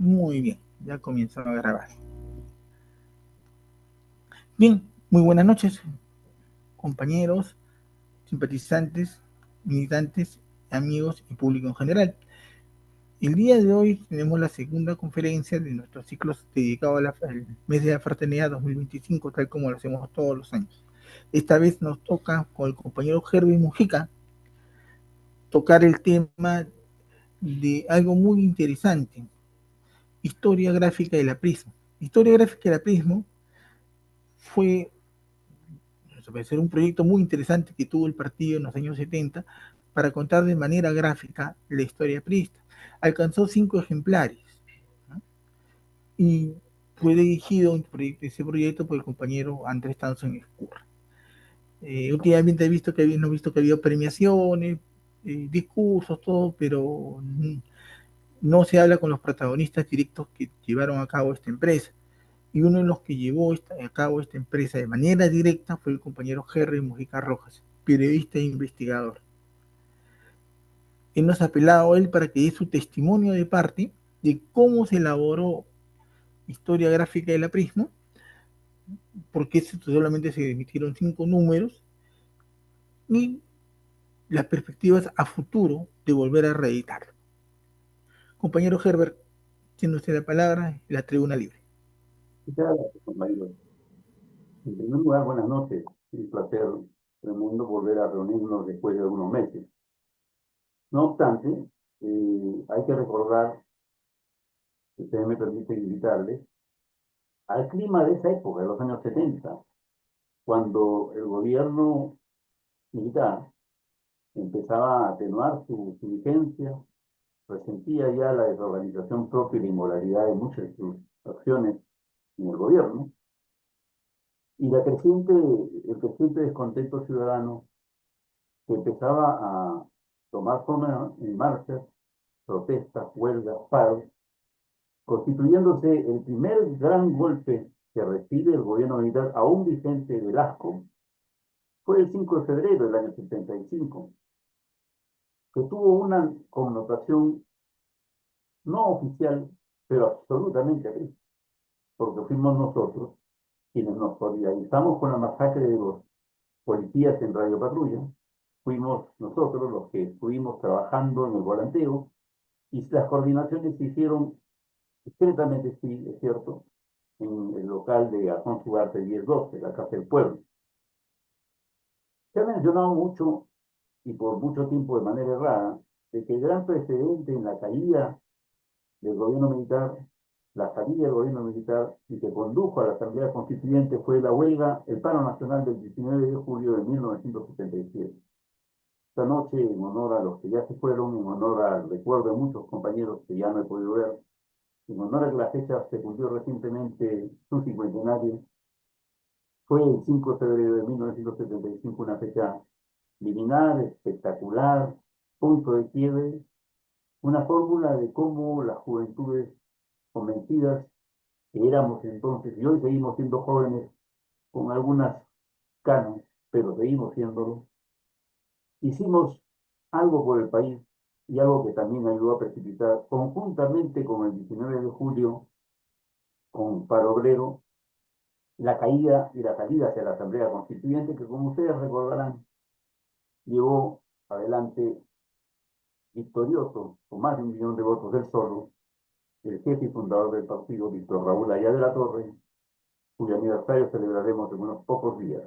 Muy bien, ya comienzo a grabar. Bien, muy buenas noches, compañeros, simpatizantes, militantes, amigos y público en general. El día de hoy tenemos la segunda conferencia de nuestros ciclos dedicado al mes de la fraternidad 2025, tal como lo hacemos todos los años. Esta vez nos toca con el compañero Herbie Mujica tocar el tema de algo muy interesante, historia gráfica del aprismo. Historia gráfica del aprismo fue ser un proyecto muy interesante que tuvo el partido en los años 70 para contar de manera gráfica la historia priista. Alcanzó 5 ejemplares, ¿no? Y fue dirigido ese proyecto por el compañero Andrés Tanson Escurra. Últimamente hemos visto que había premiaciones, discursos, todo, pero no se habla con los protagonistas directos que llevaron a cabo esta empresa. Y uno de los que llevó a cabo esta empresa de manera directa fue el compañero Henry Mujica Rojas, periodista e investigador. Él nos ha apelado a él para que dé su testimonio de parte de cómo se elaboró historia gráfica del aprismo, porque solamente se emitieron 5 números, y las perspectivas a futuro de volver a reeditarlo. Compañero Herbert, tiene usted la palabra, la tribuna libre. Muchas gracias, compañero. En primer lugar, buenas noches. Un placer tremendo volver a reunirnos después de algunos meses. No obstante, hay que recordar, si ustedes me permiten invitarles, al clima de esa época, de los años 70, cuando el gobierno militar empezaba a atenuar su vigencia, resentía ya la desorganización propia y la inmoralidad de muchas de sus acciones en el gobierno, y el creciente descontento ciudadano que empezaba a tomar forma en marchas, protestas, huelgas, paros, constituyéndose el primer gran golpe que recibe el gobierno militar aún vigente de Velasco, fue el 5 de febrero del año 75, que tuvo una connotación no oficial, pero absolutamente triste, porque fuimos nosotros quienes nos solidarizamos con la masacre de los policías en Radio Patrulla, fuimos nosotros los que estuvimos trabajando en el volanteo y las coordinaciones se hicieron discretamente, sí, es cierto, en el local de Alfonso Ugarte 1012, la Casa del Pueblo. Se ha mencionado mucho y por mucho tiempo de manera errada de que el gran precedente en la caída del gobierno militar, la salida del gobierno militar y que condujo a la Asamblea Constituyente fue la huelga, el paro nacional del 19 de julio de 1977. Esta noche, en honor a los que ya se fueron, en honor al recuerdo de muchos compañeros que ya no he podido ver, en honor a que la fecha se cumplió recientemente su cincuentenario, fue el 5 de febrero de 1975 una fecha liminar, espectacular, punto de quiebre, una fórmula de cómo las juventudes convencidas que éramos entonces y hoy seguimos siendo jóvenes con algunas canas, pero seguimos siéndolo, hicimos algo por el país y algo que también ayudó a precipitar conjuntamente con el 19 de julio, con Paro Obrero, la caída y la salida hacia la Asamblea Constituyente, que como ustedes recordarán, llevó adelante victorioso, con más de 1 millón de votos del solo, el jefe y fundador del partido, Víctor Raúl Aya de la Torre, cuyo aniversario celebraremos en unos pocos días.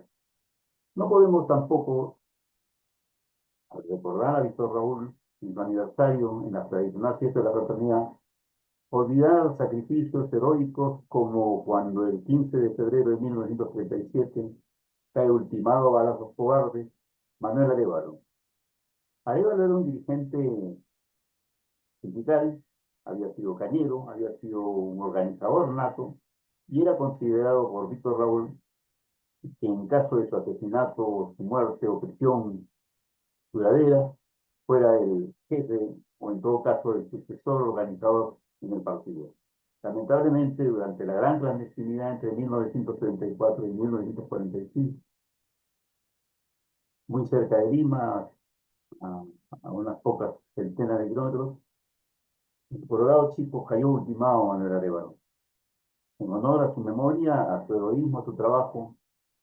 No podemos tampoco, al recordar a Víctor Raúl en su aniversario, en la tradicional fiesta de la fraternidad, olvidar sacrificios heroicos como cuando el 15 de febrero de 1937 cae ultimado a balazos cobardes Manuel Arévalo. Arévalo era un dirigente sindical, había sido cañero, había sido un organizador nato y era considerado por Víctor Raúl que en caso de su asesinato, su muerte o prisión duradera, fuera el jefe o en todo caso el sucesor organizador en el partido. Lamentablemente, durante la gran clandestinidad entre 1934 y 1945, muy cerca de Lima, a, a unas pocas centenas de kilómetros, El Colorado Chico cayó ultimado Manuel Arévalo. En honor a su memoria, a su heroísmo, a su trabajo,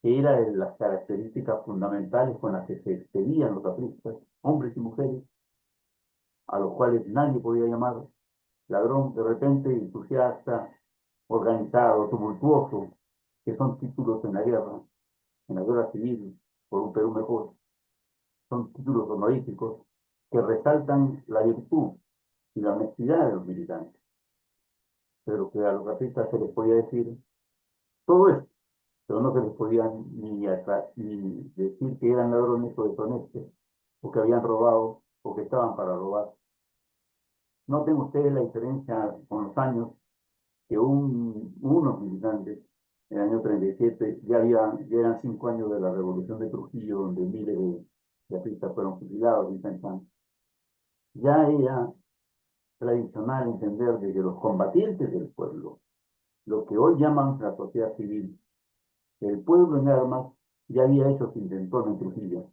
que era de las características fundamentales con las que se expedían los apristas, hombres y mujeres, a los cuales nadie podía llamar ladrón, de repente, entusiasta, organizado, tumultuoso, que son títulos en la guerra civil, por un Perú mejor, son títulos honoríficos que resaltan la virtud y la honestidad de los militantes, pero que a los racistas se les podía decir todo esto, pero no se les podía ni decir que eran ladrones o deshonestos, o que habían robado, o que estaban para robar. Noten ustedes la diferencia con los años que unos militantes en el año 37 ya eran 5 años de la revolución de Trujillo, donde miles de artistas fueron fusilados y pensaban. Ya era tradicional entender de que los combatientes del pueblo, lo que hoy llaman la sociedad civil, el pueblo en armas ya había hecho su intentón en Trujillo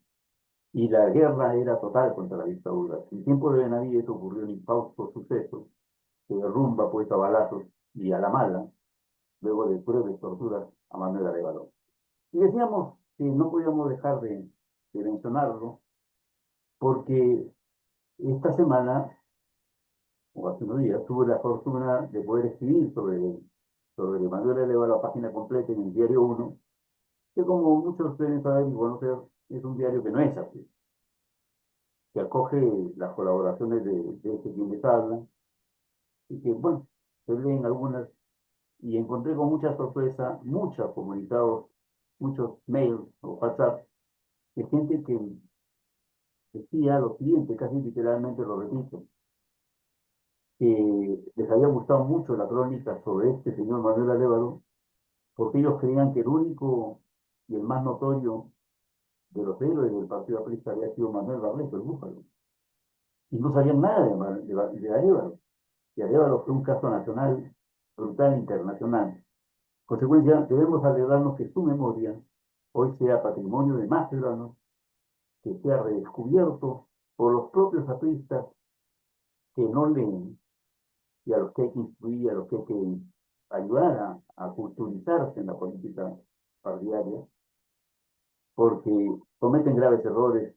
y la guerra era total contra la dictadura. En tiempo de Benavides ocurrió un infausto suceso que derrumba pues a balazos y a la mala, luego de pruebas y torturas, a Manuel Arévalo. Y decíamos que no podíamos dejar de mencionarlo porque esta semana, o hace unos días, tuve la fortuna de poder escribir sobre Manuel Arévalo a página completa en el Diario Uno, que como muchos deben saber y conocer, es un diario que no es así, que acoge las colaboraciones de este quien les habla, y que, bueno, se leen algunas, y encontré con mucha sorpresa muchos comunicados, muchos mails o WhatsApp, de gente que decía lo siguiente, casi literalmente lo repito, que les había gustado mucho la crónica sobre este señor Manuel Arévalo, porque ellos creían que el único y el más notorio de los héroes del Partido Aprista había sido Manuel Barreto, el Búfalo. Y no sabían nada de Arévalo. Y Arévalo fue un caso nacional, brutal, internacional. Consecuencia, debemos alegrarnos que su memoria hoy sea patrimonio de más ciudadanos, que sea redescubierto por los propios apristas que no leen y a los que hay que instruir, a los que hay que ayudar a culturizarse en la política partidaria, porque cometen graves errores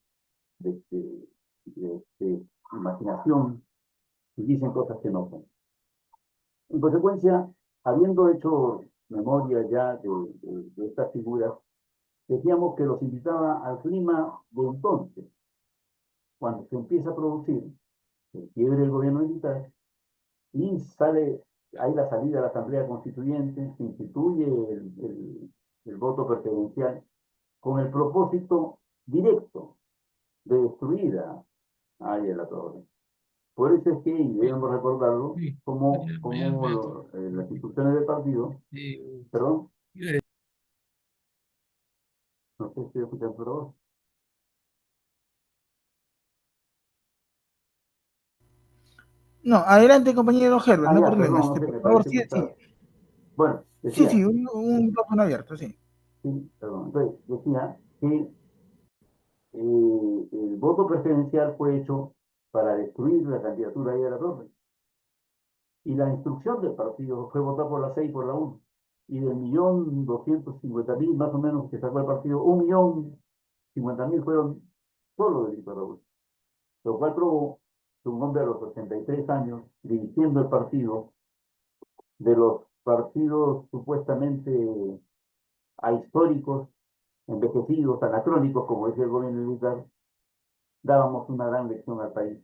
de imaginación y dicen cosas que no son. En consecuencia, habiendo hecho memoria ya de estas figuras, decíamos que los invitaba al clima de entonces, cuando se empieza a producir el quiebre del gobierno militar y sale, hay la salida de la Asamblea Constituyente, se instituye el voto preferencial con el propósito directo de destruir a Ariel Torre. Por eso es que, y Sí, debemos recordarlo, sí, las instituciones del partido, sí, perdón, no sé si estoy escuchando por favor. no, adelante, compañero Herbert, Ah, no hay ya, problema. perdón, no sé, Por me favor, parece sí, que sí. está. Bueno, Sí, decía, sí, un micrófono abierto, sí. sí, perdón, entonces decía que el voto presidencial fue hecho para destruir la candidatura de la Torre. Y la instrucción del partido fue votar por la 6 y por la 1. Y del 1.250.000 más o menos que sacó el partido, 1.050.000 fueron solo de Víctor Raúl. Lo cual probó que un hombre a los 83 años, dirigiendo el partido, de los partidos supuestamente ahistóricos, envejecidos, anacrónicos, como decía el gobierno militar, dábamos una gran lección al país,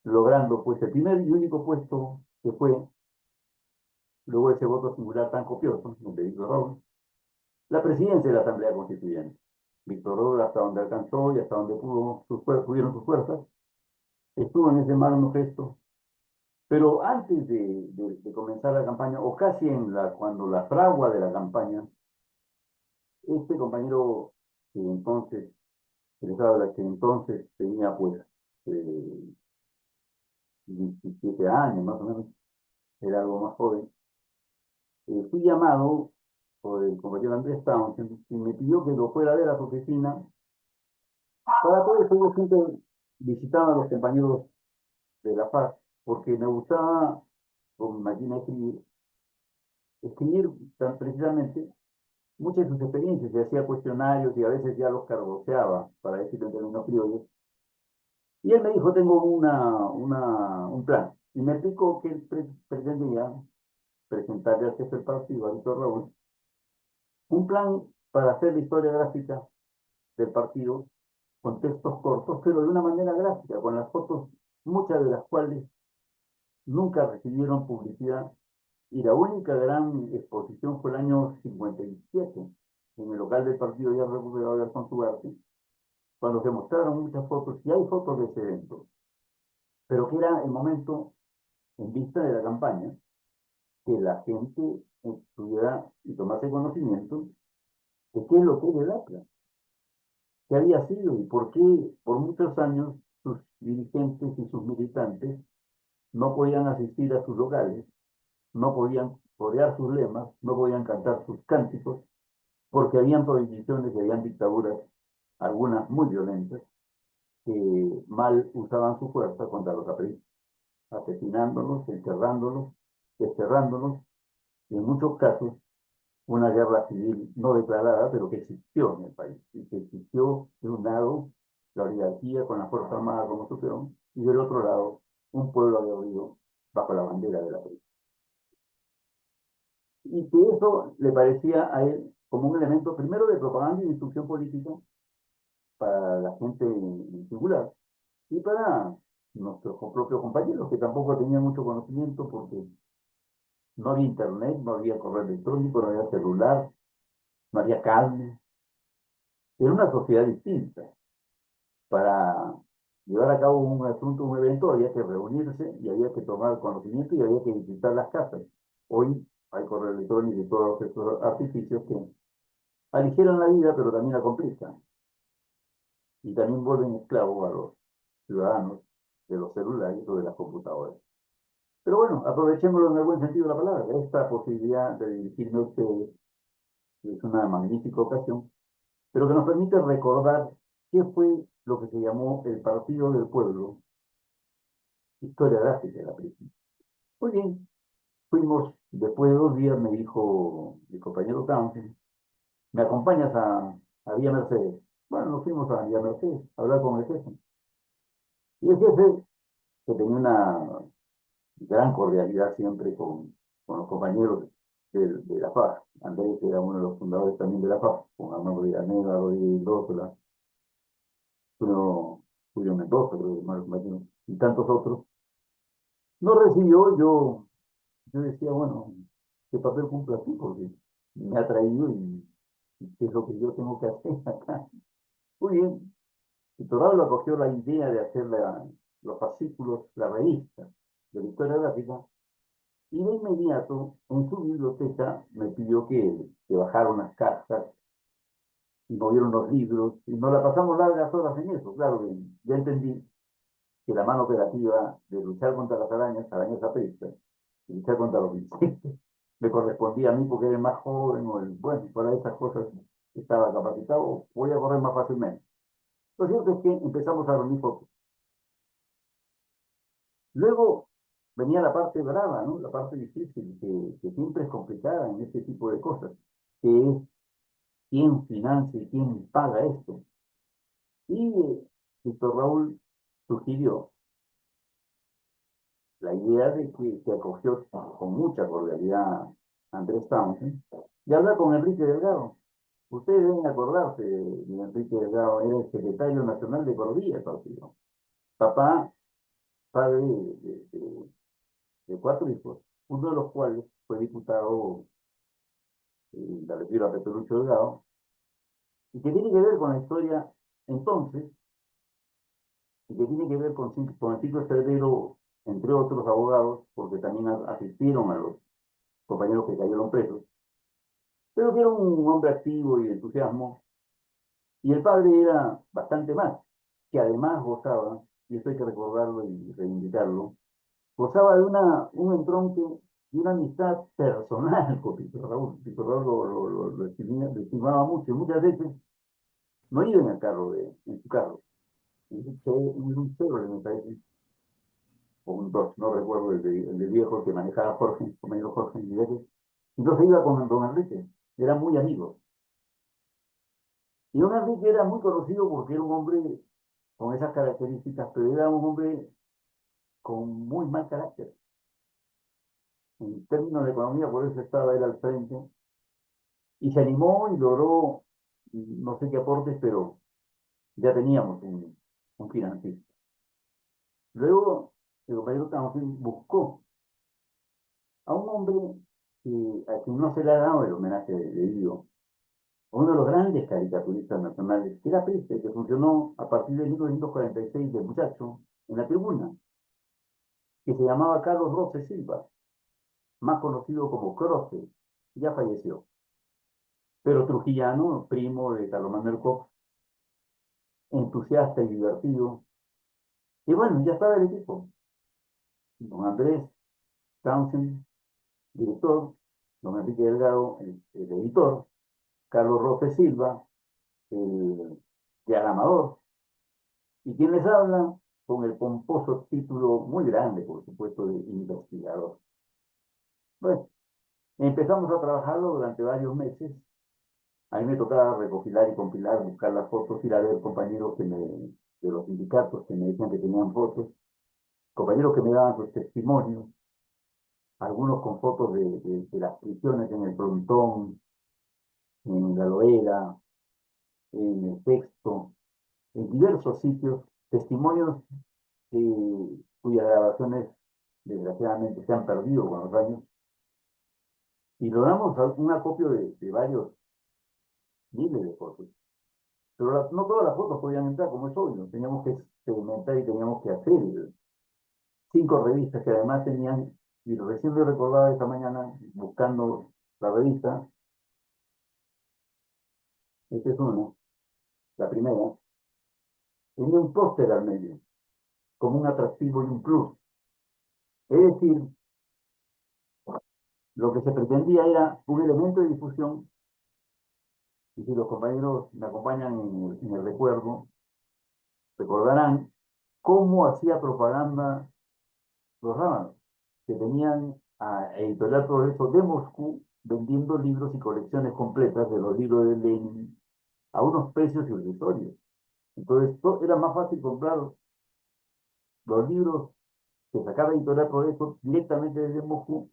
logrando pues el primer y único puesto que fue, luego de ese voto singular tan copioso, de Víctor Raúl, la presidencia de la Asamblea Constituyente. Víctor Raúl, hasta donde alcanzó y hasta donde pudieron sus fuerzas, estuvo en ese magno gesto. Pero antes de comenzar la campaña, o casi cuando la fragua de la campaña, este compañero que entonces, que les habla, que entonces tenía pues eh, 17 años más o menos, era algo más joven, fui llamado por el compañero Andrés Townsend y me pidió que lo fuera a ver a su oficina. Para todo eso yo siempre visitaba a los compañeros de La Paz porque me gustaba, con mi máquina de escribir tan precisamente muchas de sus experiencias, y hacía cuestionarios y a veces ya los cargoseaba, para decirlo en términos criollos. Y él me dijo, tengo un plan. Y me explicó que él pretendía presentarle al jefe del partido, a Víctor Raúl, un plan para hacer la historia gráfica del partido con textos cortos, pero de una manera gráfica, con las fotos, muchas de las cuales nunca recibieron publicidad. Y la única gran exposición fue el año 57, en el local del partido ya recuperado de Alfonso Ugarte, cuando se mostraron muchas fotos, y hay fotos de ese evento, pero que era el momento, en vista de la campaña, que la gente estuviera y tomase conocimiento de qué es lo que es el APLA, qué había sido y por qué por muchos años sus dirigentes y sus militantes no podían asistir a sus locales, no podían corear sus lemas, no podían cantar sus cánticos, porque habían prohibiciones y habían dictaduras, algunas muy violentas, que mal usaban su fuerza contra los apristas, asesinándolos, encerrándolos, desterrándolos, y en muchos casos una guerra civil no declarada, pero que existió en el país, y que existió de un lado la oligarquía con la Fuerza Armada como su peón, y del otro lado un pueblo aguerrido bajo la bandera de la paz. Y que eso le parecía a él como un elemento primero de propaganda y de instrucción política para la gente en singular, y para nuestros propios compañeros, que tampoco tenían mucho conocimiento porque no había internet, no había correo electrónico, no había celular, no había cable. Era una sociedad distinta. Para llevar a cabo un asunto, un evento, había que reunirse y había que tomar conocimiento y había que visitar las casas. Hoy hay correo electrónico y todos estos artificios que aligeran la vida, pero también la complican. Y también vuelven esclavos a los ciudadanos de los celulares o de las computadoras. Pero bueno, aprovechémoslo en el buen sentido de la palabra. Esta posibilidad de dirigirme a ustedes es una magnífica ocasión, pero que nos permite recordar qué fue lo que se llamó el Partido del Pueblo, historia gráfica de la película. Muy bien, fuimos, después de 2 días me dijo mi compañero Townsend, ¿me acompañas a Villa Mercedes? Bueno, nos fuimos a Villa Mercedes a hablar con el jefe. Y el jefe, que tenía una gran cordialidad siempre con los compañeros de la FARC. Andrés era uno de los fundadores también de la FARC, con Armando Villanueva, Rodríguez Dózola, Julio, Julio Mendoza, creo que Marcos Martínez, y tantos otros. No recibió, yo decía, bueno, ¿qué papel cumplo aquí? Porque me ha traído y qué es lo que yo tengo que hacer acá. Muy bien, y Torrado acogió la idea de hacer los fascículos, la revista de la historia gráfica. Y de inmediato, en su biblioteca, me pidió que bajara unas cartas y moviera unos libros, y nos la pasamos largas horas en eso. Claro que ya entendí que la mano operativa de luchar contra las arañas, arañas apristas, y luchar contra los insectos, me correspondía a mí porque era el más joven, o bueno, para esas cosas estaba capacitado, voy a correr más fácilmente. Lo cierto es que empezamos a reunir fotos. Luego venía la parte brava, ¿no? La parte difícil, que siempre es complicada en este tipo de cosas, que es quién financia y quién paga esto. Y Víctor Raúl sugirió la idea de que acogió con mucha cordialidad Andrés Townsend, de hablar con Enrique Delgado. Ustedes deben acordarse de Enrique Delgado, era el secretario nacional de Economía del partido. Papá, padre de 4 hijos, uno de los cuales fue diputado de la República de Pelucho Delgado, y que tiene que ver con la historia entonces, y que tiene que ver con el ciclo Cerdero, entre otros abogados, porque también asistieron a los compañeros que cayeron presos, pero que era un hombre activo y de entusiasmo, y el padre era bastante más, que además gozaba, y esto hay que recordarlo y reivindicarlo, gozaba de un entronque y una amistad personal con Víctor Raúl. Víctor Raúl lo estimaba mucho, y muchas veces no iba en el carro, en su carro, en un Chevrolet, me parece, o un dos, no recuerdo el de viejo que manejaba Jorge, compañero Jorge Niveles. Entonces iba con don Enrique, eran muy amigos. Y don Enrique era muy conocido porque era un hombre con esas características, pero era un hombre con muy mal carácter. En términos de economía, por eso estaba él al frente. Y se animó y logró, no sé qué aportes, pero ya teníamos un financista. Luego, el compañero Townsend buscó a un hombre a quien no se le ha dado el homenaje debido, uno de los grandes caricaturistas nacionales, que era Priste, que funcionó a partir de 1946 del muchacho en la tribuna, que se llamaba Carlos Roce Silva, más conocido como Croce, ya falleció, pero trujillano, primo de Carlos Manuel Cox, entusiasta y divertido. Y bueno, ya estaba el equipo. Don Andrés Townsend, director, don Enrique Delgado, el editor, Carlos Roce Silva, el diagramador, y quien les habla con el pomposo título muy grande, por supuesto, de investigador. Bueno, empezamos a trabajarlo durante varios meses. A mí me tocaba recopilar y compilar, buscar las fotos, ir a ver compañeros de los sindicatos que me decían que tenían fotos, compañeros que me daban sus testimonios, algunos con fotos de las prisiones en el Frontón, en la Loera, en el Texto, en diversos sitios, testimonios cuyas grabaciones desgraciadamente se han perdido con los años, y logramos un acopio de varios miles de fotos. Pero no todas las fotos podían entrar, como es obvio, teníamos que segmentar y teníamos que hacer 5 revistas que además tenían, y recién lo recordaba esta mañana buscando la revista, esta es una, la primera, tenía un póster al medio, como un atractivo y un plus. Es decir, lo que se pretendía era un elemento de difusión, y si los compañeros me acompañan en el recuerdo, recordarán cómo hacía propaganda los rábanos, que tenían a Editorial Progreso de Moscú vendiendo libros y colecciones completas de los libros de Lenin a unos precios irrisorios. Entonces, era más fácil comprar los libros que sacaba Editorial Progreso directamente desde Moscú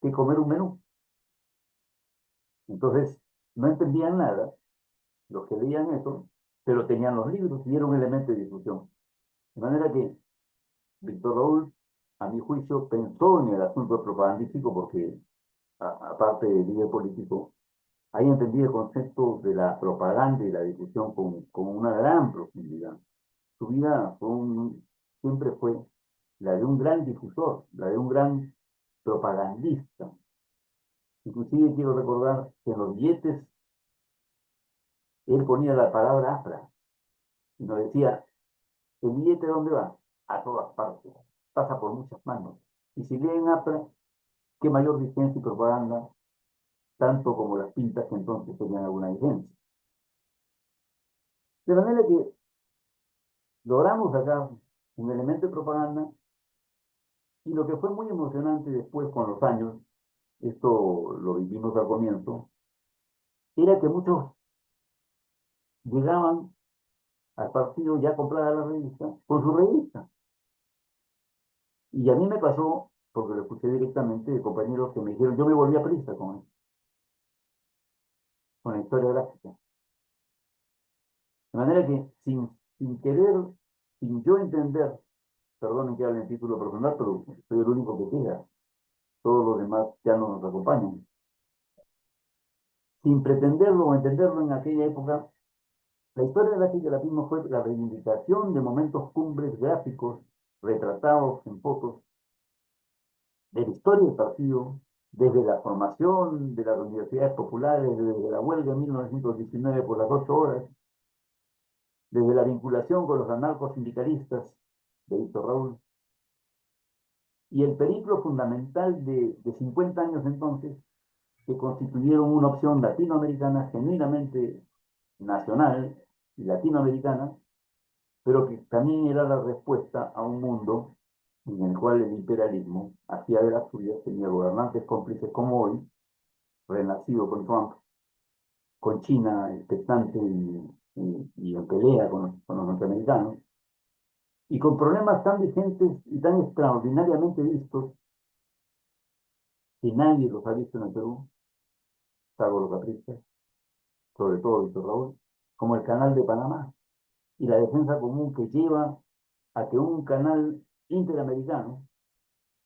que comer un menú. Entonces, no entendían nada los que leían eso, pero tenían los libros y era un elemento de difusión. De manera que Víctor Raúl, a mi juicio, pensó en el asunto propagandístico porque, aparte de líder político, ahí entendí el concepto de la propaganda y la difusión con una gran profundidad. Su vida siempre fue la de un gran difusor, la de un gran propagandista. Inclusive quiero recordar que en los billetes él ponía la palabra APRA y nos decía, ¿el billete dónde va? A todas partes, pasa por muchas manos. Y si leen APRA, qué mayor vigencia y propaganda, tanto como las pintas que entonces tenían alguna vigencia. De manera que logramos sacar un elemento de propaganda y lo que fue muy emocionante después con los años, esto lo vivimos al comienzo, era que muchos llegaban al partido ya comprada la revista, con su revista. Y a mí me pasó, porque lo escuché directamente de compañeros que me dijeron, yo me volví aprista con la historia gráfica. De manera que sin querer, sin yo entender, perdonen que hable en título personal, pero soy el único que queda, todos los demás ya no nos acompañan. Sin pretenderlo o entenderlo en aquella época, la historia gráfica de la misma fue la reivindicación de momentos cumbres gráficos retratados en fotos de la historia del partido, desde la formación de las universidades populares, desde la huelga en 1919 por las 8 horas, desde la vinculación con los anarcosindicalistas de Víctor Raúl, y el periplo fundamental de 50 años entonces, que constituyeron una opción latinoamericana genuinamente nacional y latinoamericana, pero que también era la respuesta a un mundo en el cual el imperialismo hacía de las suyas, tenía gobernantes cómplices como hoy, renacido con Trump, con China expectante y en pelea con los norteamericanos, y con problemas tan vigentes y tan extraordinariamente vistos que nadie los ha visto en el Perú, salvo los capristas, sobre todo Víctor Raúl, como el Canal de Panamá y la defensa común que lleva a que un canal interamericano,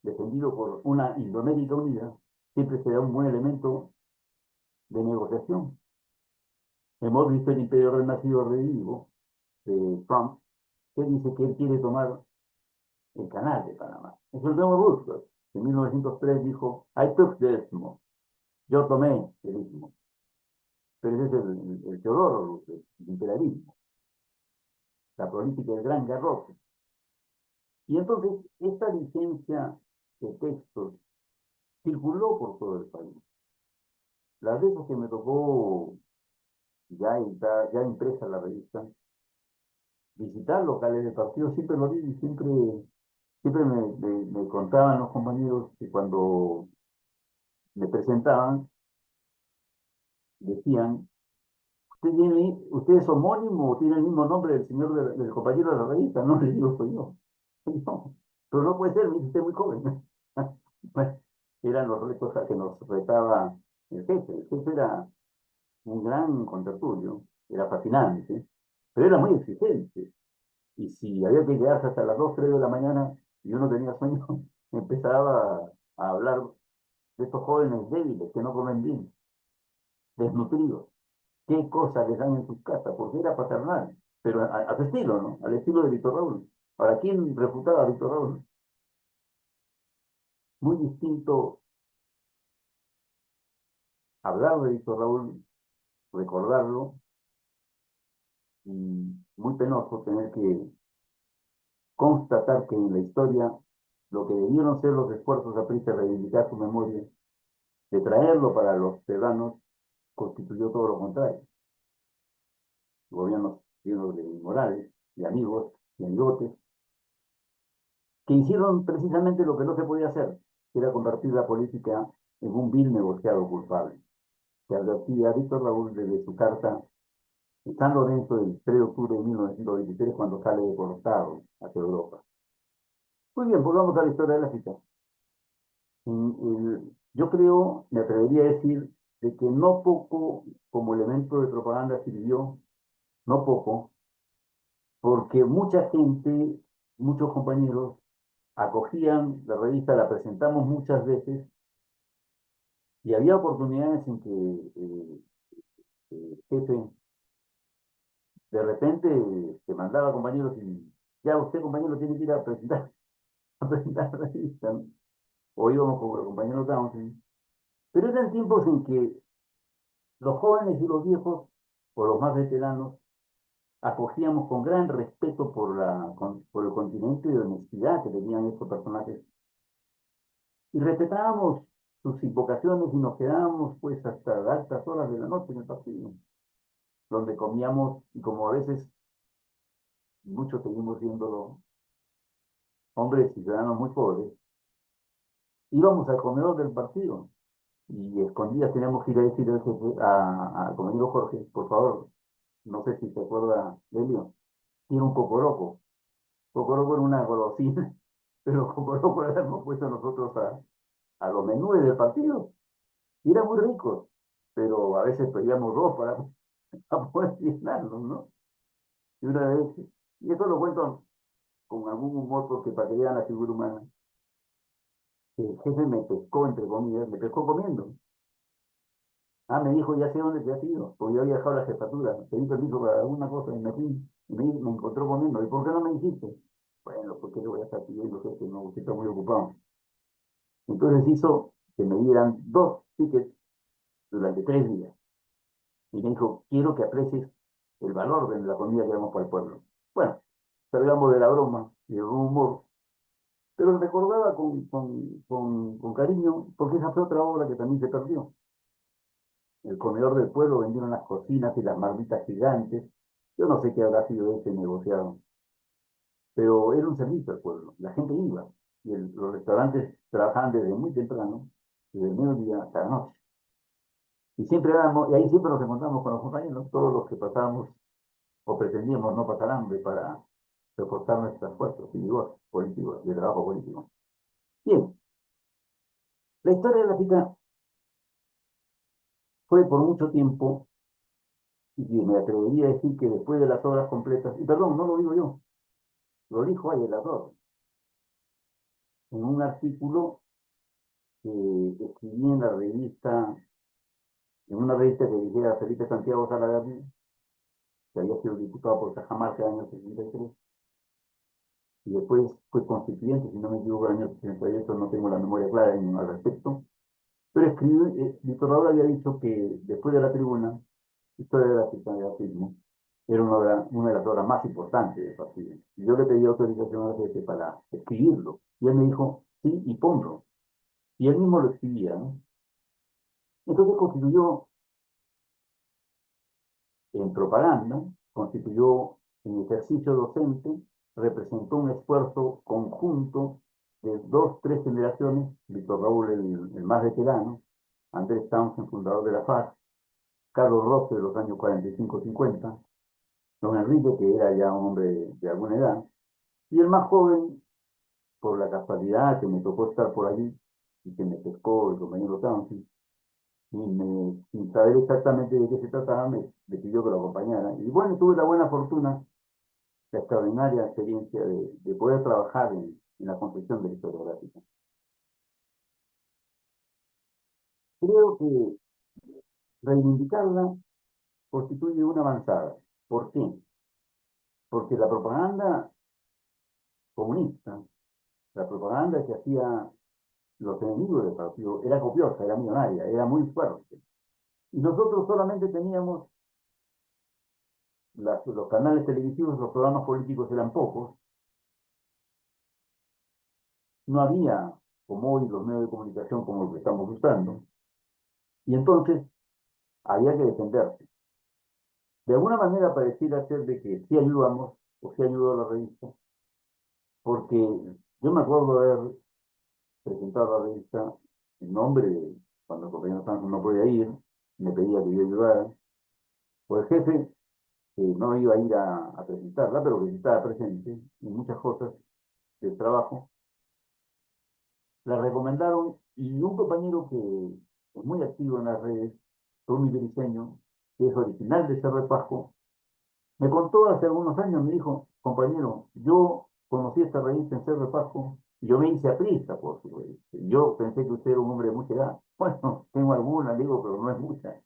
defendido por una Indoamérica unida, siempre será un buen elemento de negociación. Hemos visto el imperio renacido revivo de Trump, que dice que él quiere tomar el canal de Panamá. Es el nuevo Roosevelt, que en 1903 dijo, I took the Istmo, yo tomé el Istmo. Pero ese es el Teodoro Roosevelt, el imperialismo, la política del gran garrote. Y entonces, esta licencia de textos circuló por todo el país. Las veces que me tocó ya impresa la revista, visitar locales de partido, siempre lo vi y siempre me contaban los compañeros que cuando me presentaban, decían, ¿usted es homónimo o tiene el mismo nombre del señor del compañero de la revista? No, le digo, soy yo. Soy yo. Pero no puede ser, me dice usted muy joven. Bueno, eran los retos a que nos retaba el jefe. El jefe era un gran contertulio, era fascinante, pero era muy exigente. Y si había que quedarse hasta las 2 3 de la mañana y uno tenía sueño, empezaba a hablar de estos jóvenes débiles que no comen bien, desnutridos, qué cosas les dan en sus casas, porque era paternal, pero a su estilo, ¿no? Al estilo de Víctor Raúl. Ahora, ¿quién refutaba a Víctor Raúl? Muy distinto hablar de Víctor Raúl, recordarlo, y muy penoso tener que constatar que en la historia lo que debieron ser los esfuerzos a de reivindicar su memoria, de traerlo para los peruanos, constituyó todo lo contrario. Gobiernos llenos de inmorales, de amigos, de amigotes, que hicieron precisamente lo que no se podía hacer, que era convertir la política en un vil negociado culpable, que advertía a Víctor Raúl desde su carta en San Lorenzo del 3 de octubre de 1923, cuando sale deportado hacia Europa. Muy bien, volvamos a la historia de la cita. Yo creo, me atrevería a decir, de que no poco como elemento de propaganda sirvió, no poco, porque mucha gente, muchos compañeros, acogían la revista, la presentamos muchas veces, y había oportunidades en que el jefe de repente se mandaba compañeros y ya usted, compañero, tiene que ir a presentar, a presentar la revista, ¿no? O íbamos con el compañero Townsend. Pero eran tiempos en que los jóvenes y los viejos, o los más veteranos, acogíamos con gran respeto por el continente de honestidad que tenían estos personajes y respetábamos sus invocaciones y nos quedábamos pues hasta altas horas de la noche en el partido, donde comíamos y como a veces muchos seguimos viéndolo, hombres y ciudadanos muy pobres, íbamos al comedor del partido y escondidas teníamos que ir a decir al jefe, a compañero Jorge, por favor, no sé si se acuerda de Elio, tiene un cocoroco. Cocoroco era una golosina, pero Cocoroco lo hemos puesto nosotros a los menúes del partido. Y eran muy ricos, pero a veces pedíamos dos para poder llenarlos, ¿no? Y una vez, y eso lo cuento con algún humor porque para que vean la figura humana, el jefe me pescó, entre comillas, me pescó comiendo. Ah, me dijo, ya sé dónde te has ido, porque yo había dejado la jefatura, pedí permiso para alguna cosa y me fui, y me encontró comiendo. ¿Y por qué no me dijiste? Bueno, porque le voy a estar pidiendo, jefe, no, usted está muy ocupado. Entonces hizo que me dieran 2 tickets durante 3 días. Y me dijo, quiero que aprecies el valor de la comida que damos para el pueblo. Bueno, salgamos de la broma y del humor, pero recordaba con cariño, porque esa fue otra obra que también se perdió. El comedor del pueblo vendieron las cocinas y las marmitas gigantes. Yo no sé qué habrá sido ese negociado, pero era un servicio al pueblo. La gente iba. y los restaurantes trabajaban desde muy temprano, desde el mediodía hasta la noche. Y siempre éramos, y ahí siempre nos encontramos con los compañeros, todos los que pasábamos o pretendíamos no pasar hambre para reforzar nuestras fuerzas y vigor político, de trabajo político. Bien, la historia gráfica fue por mucho tiempo, y me atrevería a decir que después de las obras completas, y perdón, no lo digo yo, lo dijo ahí el autor, en un artículo que escribí en la revista, en una revista que dirigiera Felipe Santiago Salaverry, que había sido diputado por Cajamarca en el año 63, y después fue constituyente, si no me equivoco, en el año 68, no tengo la memoria clara al respecto, pero escribí, Víctor Raúl había dicho que después de la tribuna, Historia de la Cristiandad y Racismo, era una de las obras más importantes del partido. Y yo le pedí autorización a la jefe para escribirlo, y él me dijo, sí, y ponlo. Y él mismo lo escribía, ¿no? Entonces constituyó en propaganda, constituyó en ejercicio docente, representó un esfuerzo conjunto de dos, tres generaciones, Víctor Raúl, el más veterano, Andrés Townsend, fundador de la FARC, Carlos Roque de los años 45-50, don Enrique, que era ya un hombre de alguna edad, y el más joven, por la casualidad que me tocó estar por allí, y que me pescó el compañero Townsend, sin saber exactamente de qué se trataba, me pidió que lo acompañara. Y bueno, tuve la buena fortuna, la extraordinaria experiencia de poder trabajar en la construcción de la historiográfica. Creo que reivindicarla constituye una avanzada. ¿Por qué? Porque la propaganda comunista, la propaganda que hacía los enemigos del partido, era copiosa, era millonaria, era muy fuerte. Y nosotros solamente teníamos los canales televisivos, los programas políticos eran pocos, no había, como hoy, los medios de comunicación como los que estamos usando, y entonces había que defenderse. De alguna manera pareciera ser de que sí ayudamos, o sí ayudó a la revista, porque yo me acuerdo de haber presentado la revista en nombre de, cuando el compañero Santos no podía ir, me pedía que yo ayudara, o el jefe, que no iba a ir a presentarla, pero que sí estaba presente en muchas cosas del trabajo, la recomendaron y un compañero que es muy activo en las redes, Tommy Briceño, que es original de Cerro de Pasco, me contó hace algunos años, me dijo, compañero, yo conocí esta revista en Cerro de Pasco y yo me hice aprista por su revista. Yo pensé que usted era un hombre de mucha edad. Bueno, tengo alguna, digo, pero no es mucha.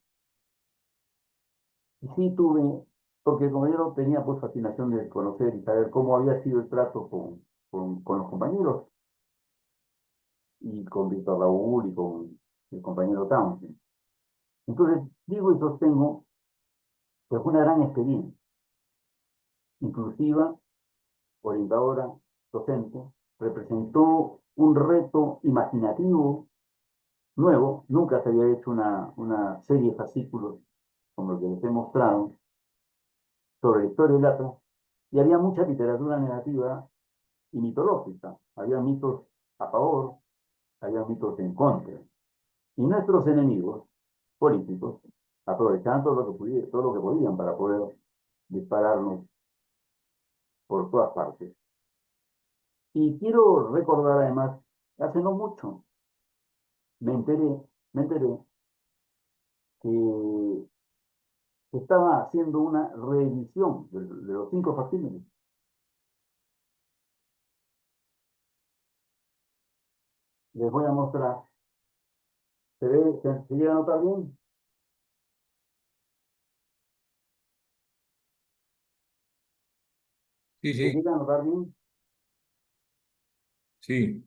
Y sí tuve, porque el compañero tenía pues fascinación de conocer y saber cómo había sido el trato con los compañeros y con Víctor Raúl y con el compañero Townsend. Entonces, digo y sostengo que fue una gran experiencia, inclusiva, orientadora, docente, representó un reto imaginativo nuevo, nunca se había hecho una serie de fascículos como el que les he mostrado sobre la historia del Atlas, y había mucha literatura negativa y mitológica, había mitos a favor, había mitos en contra, y nuestros enemigos políticos aprovechaban todo lo que podían para poder dispararnos por todas partes. Y quiero recordar además, hace no mucho, me enteré, me enteré que se estaba haciendo una reedición de los cinco facímiles. Les voy a mostrar. ¿Se llega a notar bien? Sí, ¿Se sí, llega a notar bien? sí.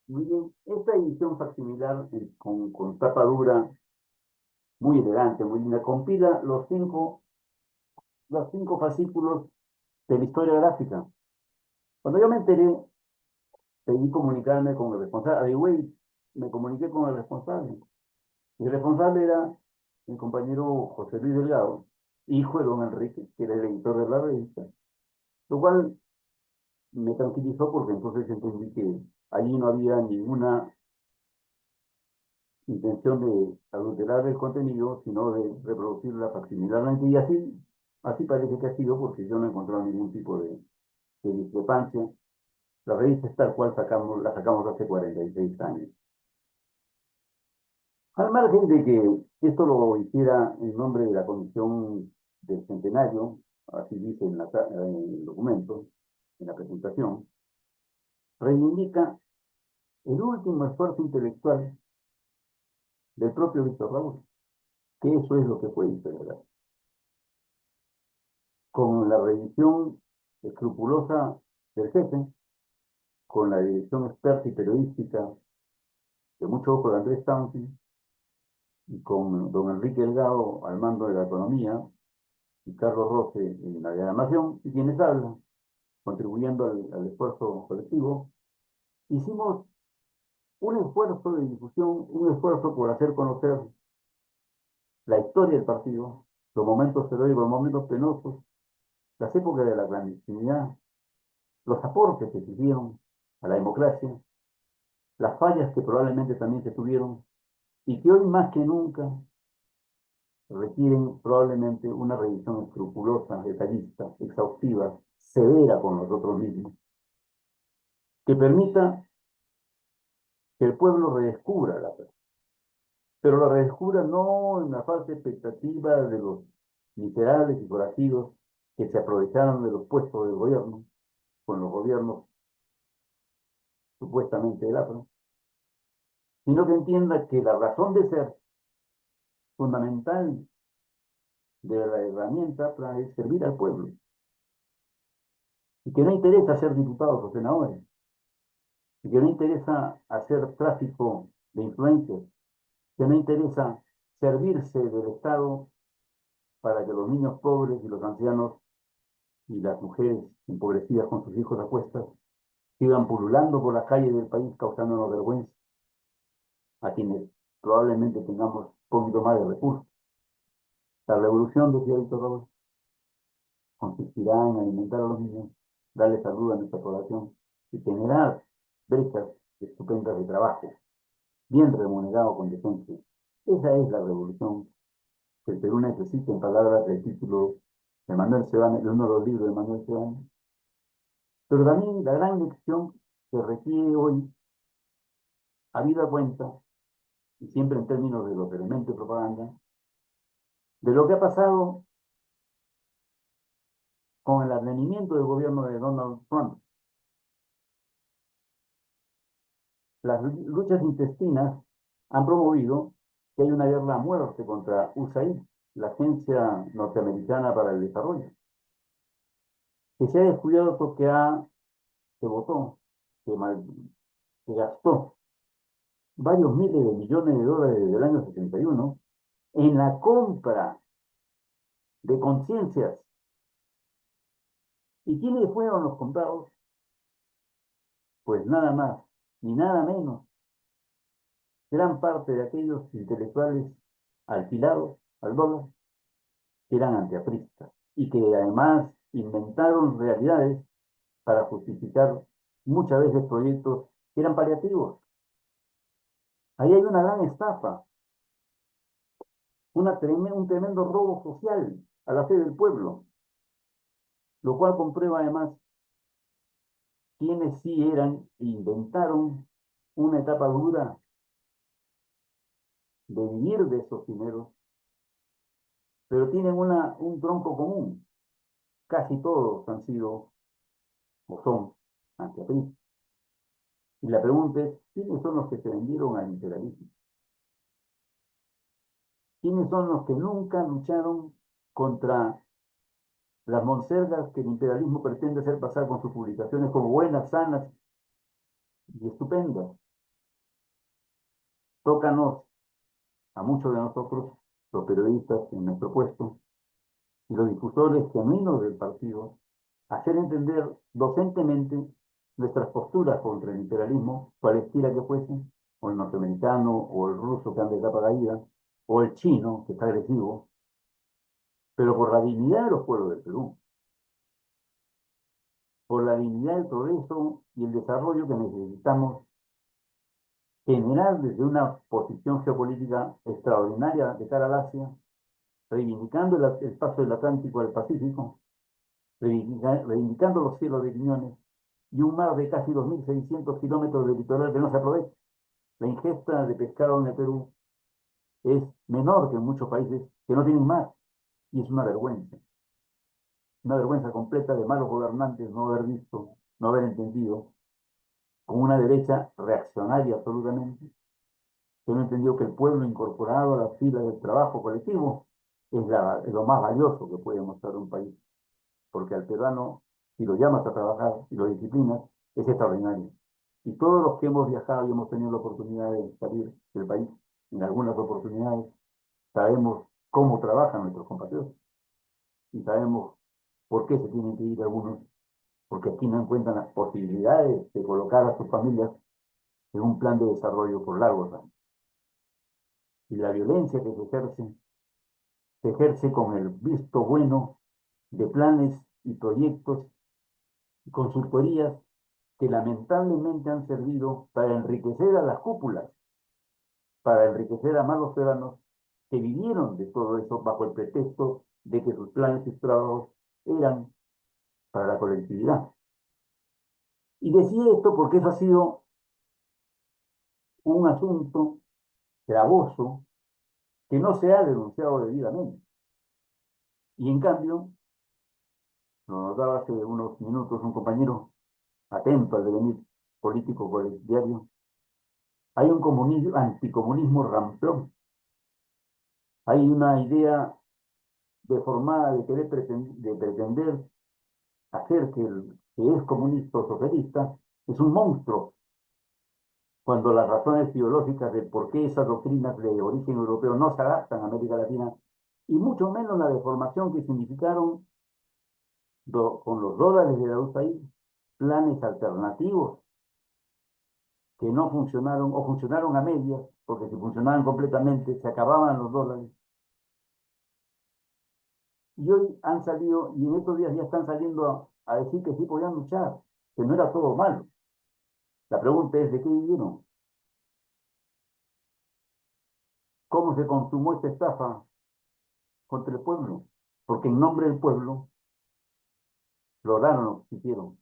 Muy bien. Esta edición facsimilar con tapa dura, muy elegante, muy linda, compila los cinco fascículos de la historia gráfica. Cuando yo me enteré, pedí comunicarme con el responsable. Adigüey, me comuniqué con el responsable. El responsable era mi compañero José Luis Delgado, hijo de don Enrique, que era el editor de la revista. Lo cual me tranquilizó porque entonces entendí que allí no había ninguna intención de adulterar el contenido, sino de reproducirla facsimilarmente. Y así parece que ha sido, porque yo no he encontrado ningún tipo de discrepancia. La revista es tal cual la sacamos hace 46 años. Al margen de que esto lo hiciera en nombre de la Comisión del Centenario, así dice en el documento, en la presentación, reivindica el último esfuerzo intelectual del propio Víctor Raúl, que eso es lo que fue historiador. Con la revisión escrupulosa del jefe, con la dirección experta y periodística de mucho ojo de Andrés Townsend, y con don Enrique Delgado al mando de la economía, y Carlos Roce en la diagramación, y quienes hablan, contribuyendo al esfuerzo colectivo, hicimos un esfuerzo de difusión, un esfuerzo por hacer conocer la historia del partido, los momentos heroicos, los momentos penosos, las épocas de la clandestinidad, los aportes que se hicieron a la democracia, las fallas que probablemente también se tuvieron y que hoy más que nunca requieren probablemente una revisión escrupulosa, detallista, exhaustiva, severa con nosotros mismos, que permita que el pueblo redescubra la verdad, pero la redescubra no en la falsa expectativa de los miserables y forajidos que se aprovecharon de los puestos del gobierno, con los gobiernos supuestamente del APRA, sino que entienda que la razón de ser fundamental de la herramienta APRA es servir al pueblo, y que no interesa ser diputados o senadores, y que no interesa hacer tráfico de influencias, que no interesa servirse del Estado para que los niños pobres y los ancianos y las mujeres empobrecidas con sus hijos a cuestas sigan pululando por las calles del país causándonos vergüenza a quienes probablemente tengamos un poquito más de recursos. La revolución, decía Víctor Raúl, consistirá en alimentar a los niños, darle salud a nuestra población y generar brechas estupendas de trabajo, bien remunerado con decencia. Esa es la revolución que el Perú necesita, en palabras del título de Manuel Sebane, de uno de los libros de Manuel Sebane. Pero también la gran lección que requiere hoy, habida cuenta, y siempre en términos de los elementos de propaganda, de lo que ha pasado con el advenimiento del gobierno de Donald Trump. Las luchas intestinas han promovido que hay una guerra a muerte contra USAID, la Agencia Norteamericana para el Desarrollo, que se ha descubierto que votó, que, mal, que gastó varios miles de millones de dólares desde el año 61 en la compra de conciencias. ¿Y quiénes fueron los comprados? Pues nada más ni nada menos. Gran parte de aquellos intelectuales alquilados al dólar que eran antiapristas y que además inventaron realidades para justificar muchas veces proyectos que eran paliativos. Ahí hay una gran estafa, un tremendo robo social a la fe del pueblo, lo cual comprueba además quienes sí eran e inventaron una etapa dura de vivir de esos dineros, pero tienen un tronco común. Casi todos han sido o son antiapristas. Y la pregunta es, ¿quiénes son los que se vendieron al imperialismo? ¿Quiénes son los que nunca lucharon contra las monsergas que el imperialismo pretende hacer pasar con sus publicaciones como buenas, sanas y estupendas? Tócanos a muchos de nosotros, los periodistas en nuestro puesto, y los difusores genuinos del partido, hacer entender docentemente nuestras posturas contra el imperialismo, cualesquiera que fuesen, o el norteamericano, o el ruso que anda de capa caída, o el chino que está agresivo, pero por la dignidad de los pueblos del Perú, por la dignidad del progreso y el desarrollo que necesitamos generar desde una posición geopolítica extraordinaria de cara al Asia, reivindicando el paso del Atlántico al Pacífico, reivindicando los cielos de Quiñones y un mar de casi 2.600 kilómetros de litoral que no se aprovecha. La ingesta de pescado en el Perú es menor que en muchos países que no tienen mar, y es una vergüenza completa de malos gobernantes no haber visto, no haber entendido, con una derecha reaccionaria absolutamente, que no entendió que el pueblo incorporado a las filas del trabajo colectivo es lo más valioso que puede mostrar un país, porque al peruano, si lo llamas a trabajar y lo disciplinas, es extraordinario. Y todos los que hemos viajado y hemos tenido la oportunidad de salir del país, en algunas oportunidades, sabemos cómo trabajan nuestros compatriotas y sabemos por qué se tienen que ir algunos, porque aquí no encuentran las posibilidades de colocar a sus familias en un plan de desarrollo por largos años. Y la violencia que se ejerce con el visto bueno de planes y proyectos y consultorías que lamentablemente han servido para enriquecer a las cúpulas, para enriquecer a malos ciudadanos que vivieron de todo eso bajo el pretexto de que sus planes y trabajos eran para la colectividad. Y decía esto porque eso ha sido un asunto gravoso que no se ha denunciado debidamente. Y en cambio, nos notaba hace unos minutos un compañero atento al devenir político por diario, hay un comunismo, anticomunismo ramplón, hay una idea deformada de querer de pretender hacer que el que es comunista o socialista es un monstruo, cuando las razones ideológicas de por qué esas doctrinas de origen europeo no se adaptan a América Latina, y mucho menos la deformación que significaron con los dólares de la USAID, planes alternativos que no funcionaron o funcionaron a medias, porque si funcionaban completamente se acababan los dólares. Y hoy han salido, y en estos días ya están saliendo a decir que sí podían luchar, que no era todo malo. La pregunta es, ¿de qué vivieron? ¿Cómo se consumó esta estafa contra el pueblo? Porque en nombre del pueblo lograron lo que hicieron,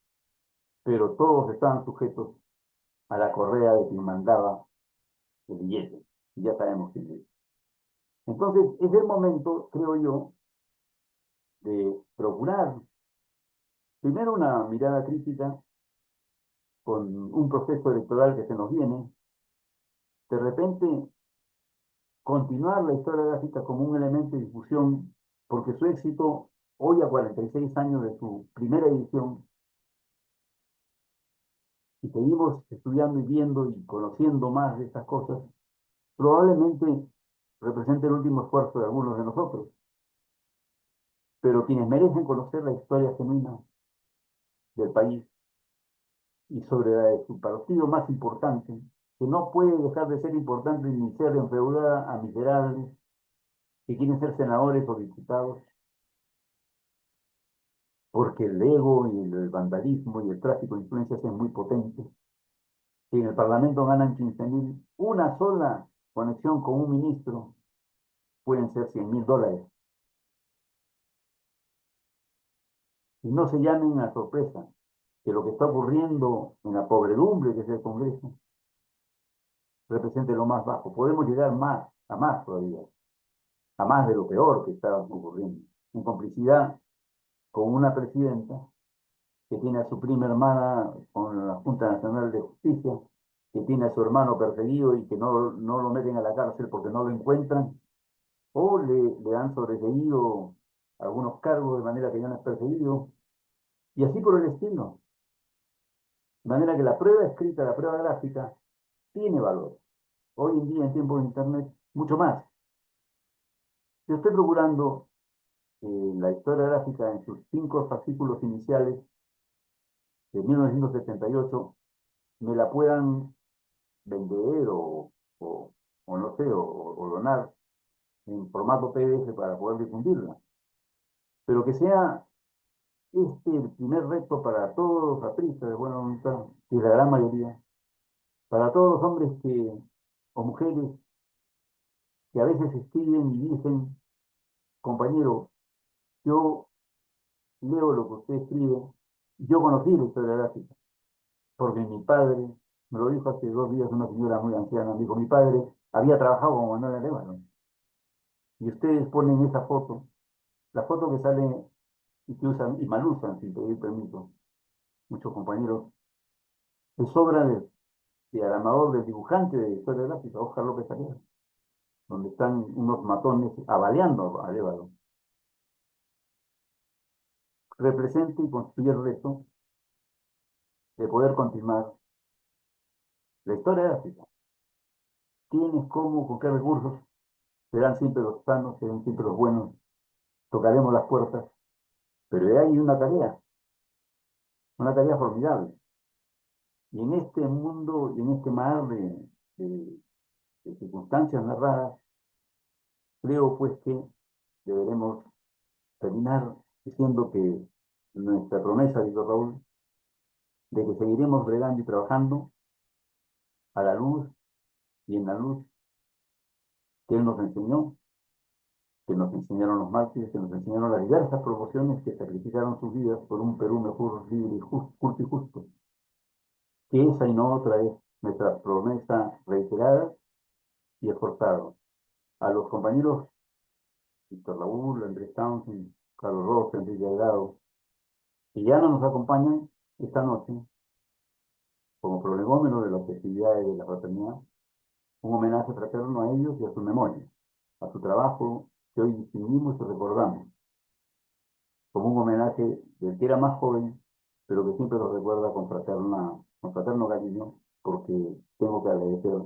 pero todos estaban sujetos a la correa de quien mandaba el billete. Y ya sabemos quién es. Entonces, es el momento, creo yo, de procurar primero una mirada crítica con un proceso electoral que se nos viene, de repente continuar la historia gráfica como un elemento de difusión, porque su éxito, hoy a 46 años de su primera edición, y seguimos estudiando y viendo y conociendo más de estas cosas, probablemente represente el último esfuerzo de algunos de nosotros. Pero quienes merecen conocer la historia genuina del país y sobre la de su partido más importante, que no puede dejar de ser importante ni ser enfeudada a miserables que quieren ser senadores o diputados, porque el ego y el vandalismo y el tráfico de influencias es muy potente. Si en el Parlamento ganan 15.000, una sola conexión con un ministro pueden ser $100.000. Y no se llamen a sorpresa que lo que está ocurriendo en la pobredumbre que es el Congreso represente lo más bajo. Podemos llegar más, a más todavía, a más de lo peor que está ocurriendo, en complicidad con una presidenta que tiene a su prima hermana con la Junta Nacional de Justicia, que tiene a su hermano perseguido y que no lo meten a la cárcel porque no lo encuentran, o le han sobreseído algunos cargos de manera que ya no es perseguido, y así por el estilo. De manera que la prueba escrita, la prueba gráfica, tiene valor. Hoy en día, en tiempos de Internet, mucho más. Yo estoy procurando la historia gráfica en sus 5 fascículos iniciales de 1978 me la puedan vender o no sé, o donar en formato PDF para poder difundirla. Pero que sea el primer reto para todos los apristas de buena voluntad, y la gran mayoría, para todos los hombres o mujeres que a veces escriben y dicen, compañero, yo leo lo que usted escribe, yo conocí la historia gráfica, porque mi padre, me lo dijo hace 2 días una señora muy anciana, me dijo, mi padre había trabajado con Manuel Arévalo, y ustedes ponen esa foto, la foto que sale y que usan y mal usan sin pedir permiso, muchos compañeros, es obra de Aramador, del dibujante de historia gráfica, Óscar López Arias, donde están unos matones abaleando a Arévalo. Representa y construye el reto de poder continuar la historia gráfica. ¿Quiénes, cómo, con qué recursos? Serán siempre los sanos, serán siempre los buenos, tocaremos las puertas, pero hay una tarea formidable. Y en este mundo, y en este mar de, de circunstancias narradas, creo pues que deberemos terminar diciendo que nuestra promesa, dijo Raúl, de que seguiremos bregando y trabajando a la luz y en la luz que Él nos enseñó, que nos enseñaron los mártires, que nos enseñaron las diversas promociones que sacrificaron sus vidas por un Perú mejor, libre y justo y justo. Que esa y no otra es nuestra promesa reiterada y esforzada. A los compañeros Víctor Raúl, Andrés Townsend, Carlos Rosa, Enrique Delgado, que ya no nos acompañan esta noche como prolegómeno de las festividades de la fraternidad, un homenaje fraterno a ellos y a su memoria, a su trabajo que hoy distinguimos y recordamos, como un homenaje del que era más joven, pero que siempre lo recuerda con fraterno cariño, porque tengo que agradecer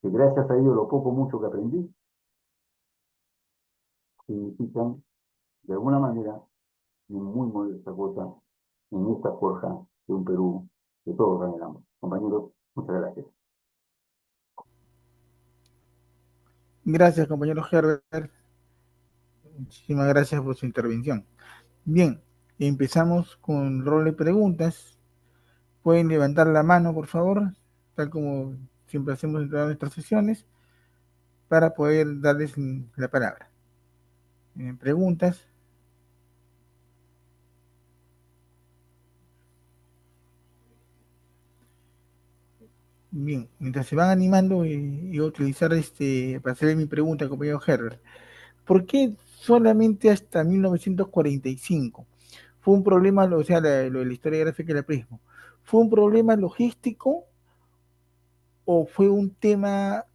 que gracias a ellos lo poco mucho que aprendí significan de alguna manera y muy modesta cuota en esta forja de un Perú que todos anhelamos. Compañeros, muchas gracias. Gracias, compañero Herbert. Muchísimas gracias por su intervención. Bien, empezamos con rol de preguntas. Pueden levantar la mano, por favor, tal como siempre hacemos en todas nuestras sesiones, para poder darles la palabra. Preguntas. Bien, mientras se van animando y a utilizar para hacer mi pregunta, compañero Herbert, ¿por qué solamente hasta 1945? ¿Fue un problema, o sea, lo de la historia gráfica del prismo? ¿Fue un problema logístico o fue un tema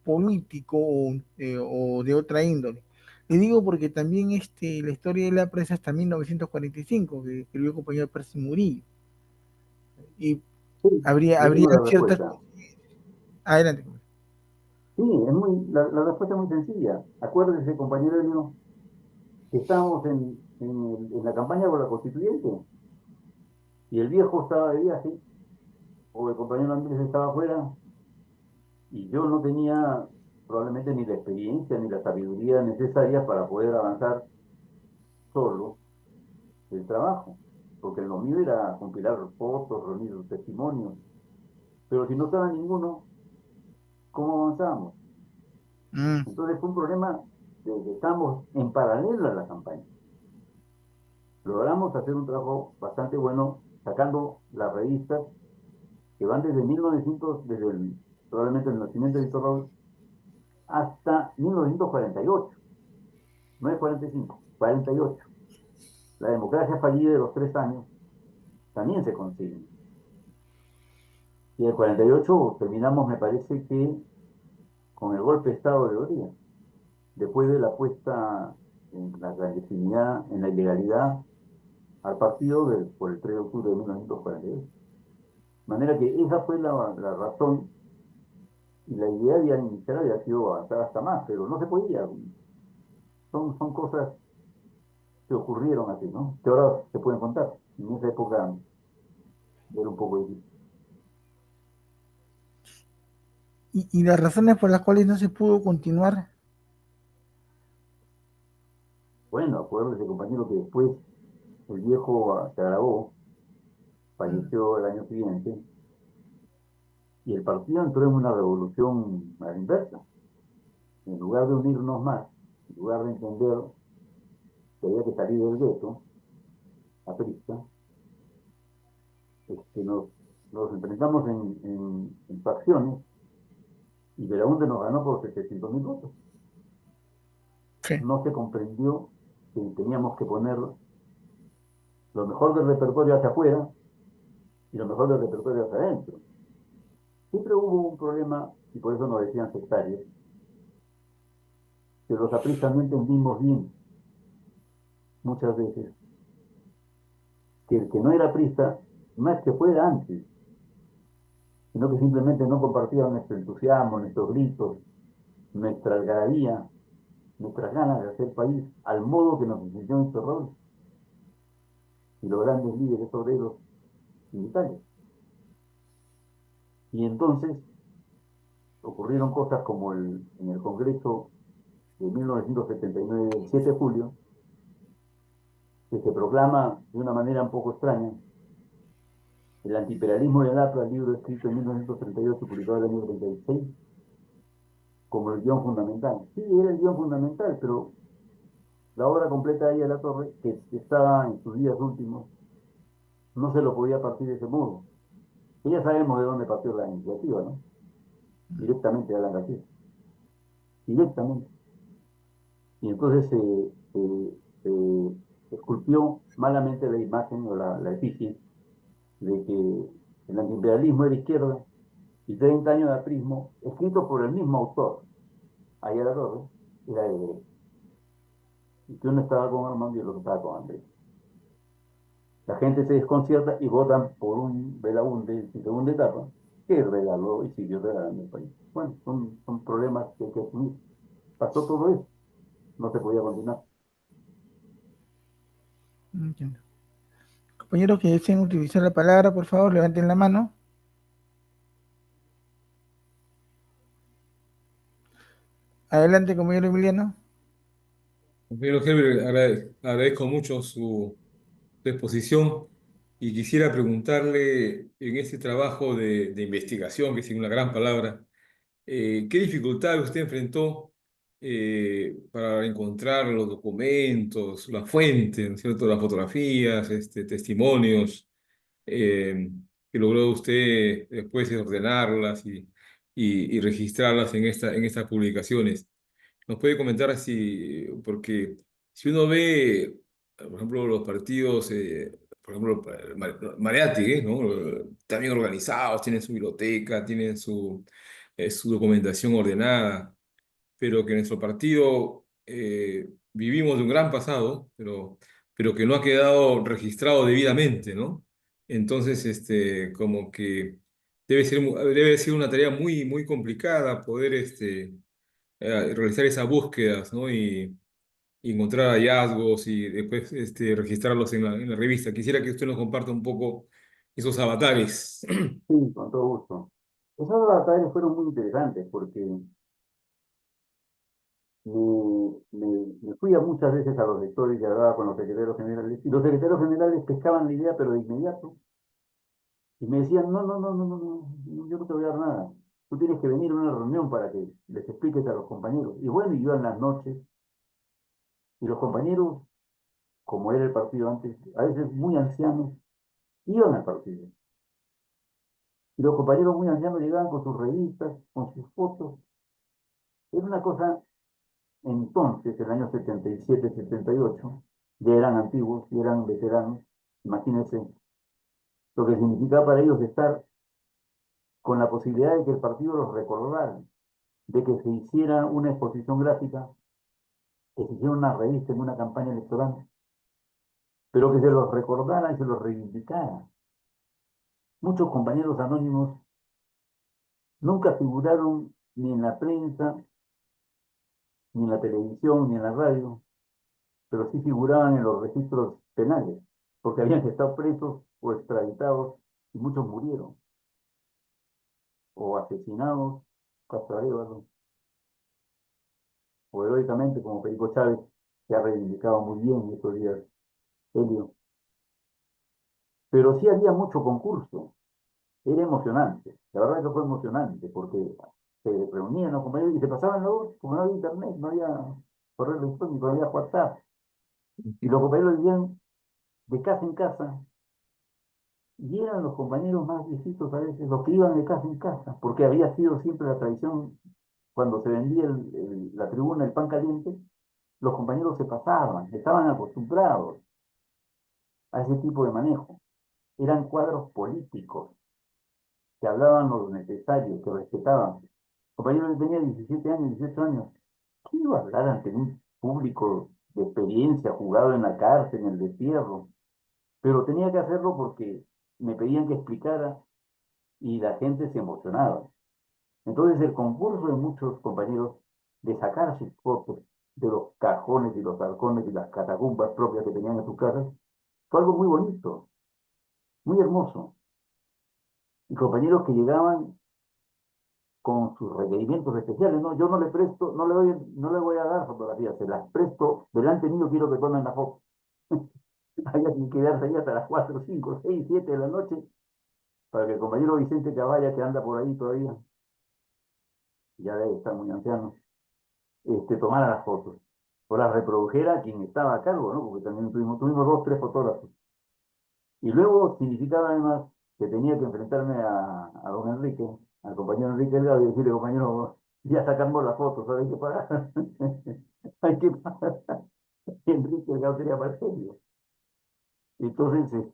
político o de otra índole? Le digo porque también la historia de la presa hasta 1945, que escribió el compañero Percy Murillo, y Sí, le habría digo la ciertas... respuesta. Adelante. Sí, la respuesta es muy sencilla. Acuérdese, compañero mío, que estábamos en la campaña por la constituyente y el viejo estaba de viaje o el compañero Andrés estaba afuera y yo no tenía probablemente ni la experiencia ni la sabiduría necesaria para poder avanzar solo el trabajo, porque lo mío era compilar fotos, reunir testimonios, pero si no estaba ninguno, ¿cómo avanzamos? Mm, Entonces fue un problema de que estamos en paralelo a la campaña. Logramos hacer un trabajo bastante bueno sacando las revistas que van desde 1900, probablemente el nacimiento de Víctor Raúl, hasta 1948, no es 45, 48. La democracia fallida de los 3 años también se consigue. Y el 48 terminamos, me parece que con el golpe de Estado de Bolívar, después de la puesta en la clandestinidad, en la ilegalidad, al partido por el 3 de octubre de 1942. De manera que esa fue la razón y la idea de iniciar había sido avanzar hasta más, pero no se podía. Son cosas que ocurrieron así, ¿no? Que ahora se pueden contar. En esa época era un poco difícil. y las razones por las cuales no se pudo continuar. Bueno, acuérdese, compañero, que después el viejo se agravó, Mm, falleció el año siguiente, y el partido entró en una revolución a la inversa. En lugar de unirnos más, en lugar de entender que había que salir del gueto, aprista, nos enfrentamos en facciones y Belaúnde nos ganó por 700.000 votos. sí, No se comprendió que teníamos que poner lo mejor del repertorio hacia afuera y lo mejor del repertorio hacia adentro. Siempre hubo un problema, y por eso nos decían sectarios, que los apristas no entendimos bien muchas veces que el que no era aprista no es que fuera antes, sino que simplemente no compartía nuestro entusiasmo, nuestros gritos, nuestra algarabía, nuestras ganas de hacer país al modo que nos enseñó nuestro rol y los grandes líderes obreros sindicales. Y entonces ocurrieron cosas como en el Congreso de 1979, el 7 de julio, que se proclama de una manera un poco extraña el antiimperialismo del APRA, libro escrito en 1938 y publicado en el año 36, como el guión fundamental. Sí, era el guión fundamental, pero la obra completa de ella de la Torre, que estaba en sus días últimos, no se lo podía partir de ese modo. Y ya sabemos de dónde partió la iniciativa, ¿no? Directamente de Alan García, directamente. Y entonces se esculpió malamente la imagen o la efigie de que el antiimperialismo era izquierda y 30 años de aprismo, escrito por el mismo autor, Ayala Torres, era de derecha. Y que uno estaba con Armando y el otro estaba con Andrés. La gente se desconcierta y votan por un Belaúnde en segunda etapa que regaló y siguió regalando el país. Bueno, son problemas que hay que asumir. Pasó todo eso, no se podía continuar. entiendo. Compañeros que deseen utilizar la palabra, por favor, levanten la mano. Adelante, compañero Emiliano. Compañero Herbert, agradezco mucho su exposición y quisiera preguntarle en este trabajo de investigación, que es una gran palabra, ¿qué dificultades usted enfrentó para encontrar los documentos, las fuentes, ¿no es cierto?, las fotografías, testimonios, eh, que logró usted después ordenarlas y registrarlas en estas publicaciones? ¿Nos puede comentar si, porque si uno ve, por ejemplo, los partidos, por ejemplo, Mariátegui, ¿no? Están bien organizados, tienen su biblioteca, tienen su documentación ordenada, pero que nuestro partido vivimos de un gran pasado, pero que no ha quedado registrado debidamente, ¿no? Entonces, como que debe ser una tarea muy, muy complicada poder, realizar esas búsquedas, ¿no? Y encontrar hallazgos y después registrarlos en la revista. Quisiera que usted nos comparta un poco esos avatares. Sí, con todo gusto. Esas batallas fueron muy interesantes porque me fui a muchas veces a los lectores y hablaba con los secretarios generales, y los secretarios generales pescaban la idea, pero de inmediato, y me decían, no, no, no, no, no, no, yo no te voy a dar nada. Tú tienes que venir a una reunión para que les expliques a los compañeros. Y bueno, yo en las noches, y los compañeros, como era el partido antes, a veces muy ancianos, iban al partido. Y los compañeros muy ancianos llegaban con sus revistas, con sus fotos. Era una cosa, entonces, el año 77, 78, ya eran antiguos y eran veteranos. Imagínense lo que significaba para ellos estar con la posibilidad de que el partido los recordara, de que se hiciera una exposición gráfica, que se hiciera una revista en una campaña electoral, pero que se los recordara y se los reivindicara. Muchos compañeros anónimos nunca figuraron ni en la prensa, ni en la televisión, ni en la radio, pero sí figuraban en los registros penales, porque habían estado presos o extraditados y muchos murieron, o asesinados, Castro Arévalo, o heroicamente como Perico Chávez. se ha reivindicado muy bien estos días, Helio. Pero sí había mucho concurso, era emocionante, la verdad que fue emocionante, porque se reunían los compañeros y se pasaban la voz, como no había internet, no había correo electrónico, no había WhatsApp, y los compañeros vivían de casa en casa, y eran los compañeros más viejitos a veces los que iban de casa en casa, porque había sido siempre la tradición, cuando se vendía la tribuna, el pan caliente, los compañeros se pasaban, estaban acostumbrados a ese tipo de manejo. Eran cuadros políticos, que hablaban lo necesario, que respetaban. Compañero que tenía 17 años, 18 años, ¿qué iba a hablar ante un público de experiencia, jugado en la cárcel, en el destierro? Pero tenía que hacerlo porque me pedían que explicara y la gente se emocionaba. Entonces el concurso de muchos compañeros de sacar sus fotos de los cajones y los halcones y las catacumbas propias que tenían en sus casas fue algo muy bonito, muy hermoso. Y compañeros que llegaban con sus requerimientos especiales, ¿no? Yo no le presto, no le voy a dar fotografías, se las presto delante mío, quiero que tomen la foto. Hay que quedarse ahí hasta las 4 5 6 7 de la noche para que el compañero Vicente Caballa, que anda por ahí todavía, ya debe estar muy anciano, tomara las fotos. O las reprodujera quien estaba a cargo, ¿no? Porque también tuvimos dos, tres fotógrafos. Y luego significaba además que tenía que enfrentarme a don Enrique, al compañero Enrique Delgado, y decirle, compañero, ya sacamos las fotos, ahora hay que pagar. Hay que pagar. Enrique Delgado sería más serio. Entonces,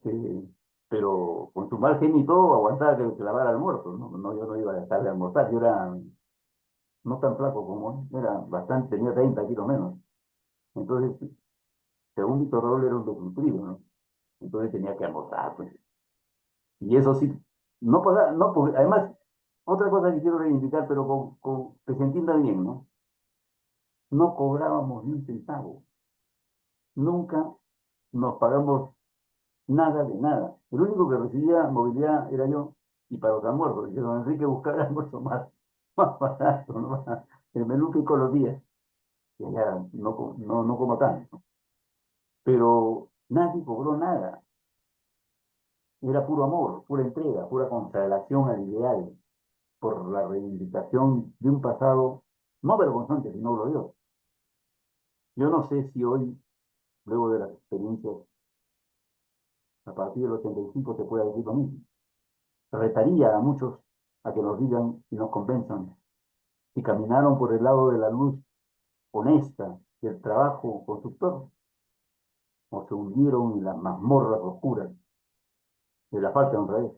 pero con su margen y todo, aguantaba que le clavara el muerto, ¿no? No, yo no iba a dejarle almorzar, yo era no tan flaco como él, era bastante, tenía 30 kilos menos. Entonces, según Víctor Raúl era un desnutrido, ¿no? Entonces tenía que almorzar, pues. Y eso sí, no pasa, no, porque además, otra cosa que quiero reivindicar, pero que se entienda bien, ¿no? No cobrábamos ni un centavo, nunca nos pagamos nada de nada. El único que recibía movilidad era yo, y para los almuerzos, que don Enrique buscaba el almuerzo más barato, ¿no? El menú que con los días, que ya no como tanto. Pero nadie cobró nada, era puro amor, pura entrega, pura consagración al ideal, por la reivindicación de un pasado no vergonzante, sino glorioso. Yo no sé si hoy, luego de las experiencias, a partir del 85 se puede decir lo mismo. Retaría a muchos a que nos digan y nos convenzan si caminaron por el lado de la luz honesta del trabajo constructor o se hundieron en las mazmorras oscuras de la falta de honradez.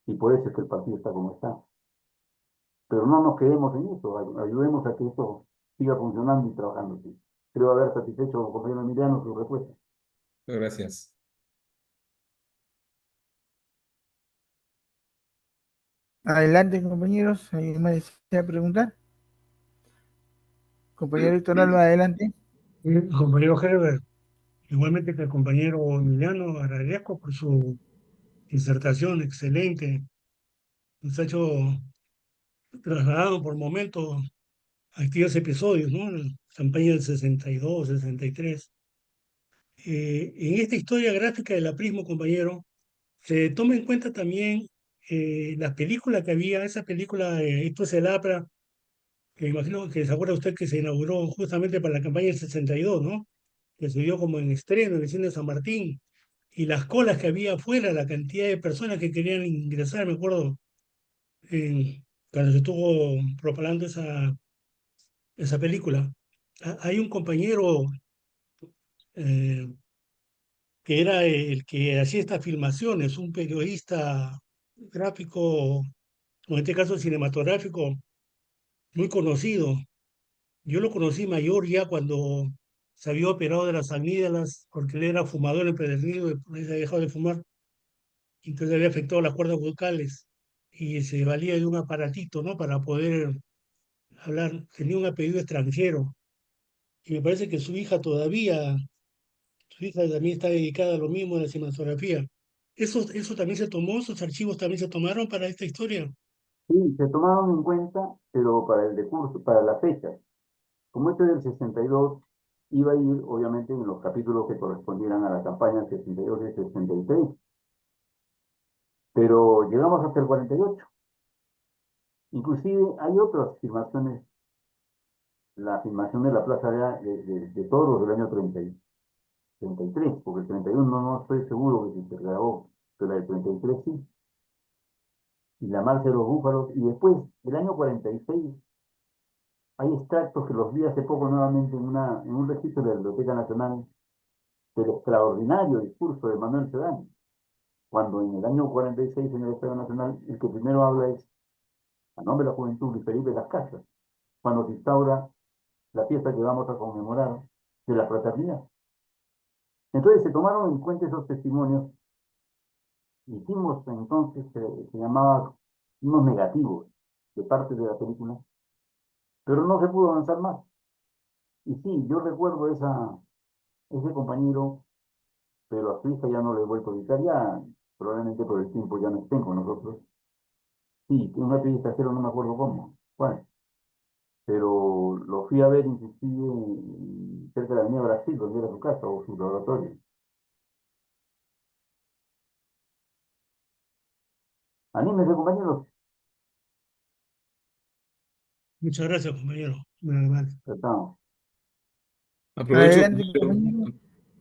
Y por eso es que el partido está como está. Pero no nos quedemos en eso, ayudemos a que esto siga funcionando y trabajando. Creo haber satisfecho, compañero Emiliano, su respuesta. Gracias. Adelante, compañeros. ¿Alguien más desea preguntar? Compañero Héctor Alba, adelante. Compañero Herbert, igualmente que el compañero Emiliano, agradezco por su disertación excelente. Nos ha hecho trasladado por momentos a aquellos episodios, ¿no? La campaña del 62, 63. En esta historia gráfica del aprismo, compañero, se toma en cuenta también las películas que había, esa película, Esto es el APRA, que imagino que se acuerda usted que se inauguró justamente para la campaña del 62, ¿no? Que se dio como en estreno en el cine de San Martín, y las colas que había afuera, la cantidad de personas que querían ingresar, me acuerdo, cuando se estuvo propagando esa película. Hay un compañero eh, que era el que hacía estas filmaciones, un periodista gráfico, o en este caso cinematográfico, muy conocido. Yo lo conocí mayor ya cuando se había operado de las amígdalas, porque él era fumador empedernido, después se había dejado de fumar, entonces había afectado las cuerdas vocales y se valía de un aparatito, ¿no? Para poder hablar. Tenía un apellido extranjero y me parece que su hija también está dedicada a lo mismo de la cinematografía. Eso también se tomó, esos archivos también se tomaron para esta historia. Sí, se tomaron en cuenta, pero para el decurso, para la fecha, como este es del 62, iba a ir, obviamente, en los capítulos que correspondieran a la campaña 62 y 63, pero llegamos hasta el 48. Inclusive hay otras filmaciones, la filmación de la Plaza de Toros del año 33, porque el 31 no estoy seguro que si se grabó, pero la del 33 sí, y la Marcha de los Búfalos, y después, del año 46, hay extractos que los vi hace poco nuevamente en un registro de la Biblioteca Nacional del extraordinario discurso de Manuel Sedán, cuando en el año 46 en el Estado Nacional el que primero habla es, a nombre de la juventud y Felipe Las Casas, cuando se instaura la fiesta que vamos a conmemorar de la fraternidad. Entonces se tomaron en cuenta esos testimonios, hicimos entonces, se llamaba unos negativos de parte de la película, pero no se pudo avanzar más. Y sí, yo recuerdo ese compañero, pero a su hija ya no le he vuelto a visitar, ya probablemente por el tiempo ya no estén con nosotros. Sí, un apellido cero, no me acuerdo cómo, cuál, pero lo fui a ver inclusive cerca de la Avenida Brasil, donde era su casa o su laboratorio. Anímese, compañeros. Muchas gracias, compañero. Nada más. Tratamos. Aprovecho, Adelante, compañero. Sí,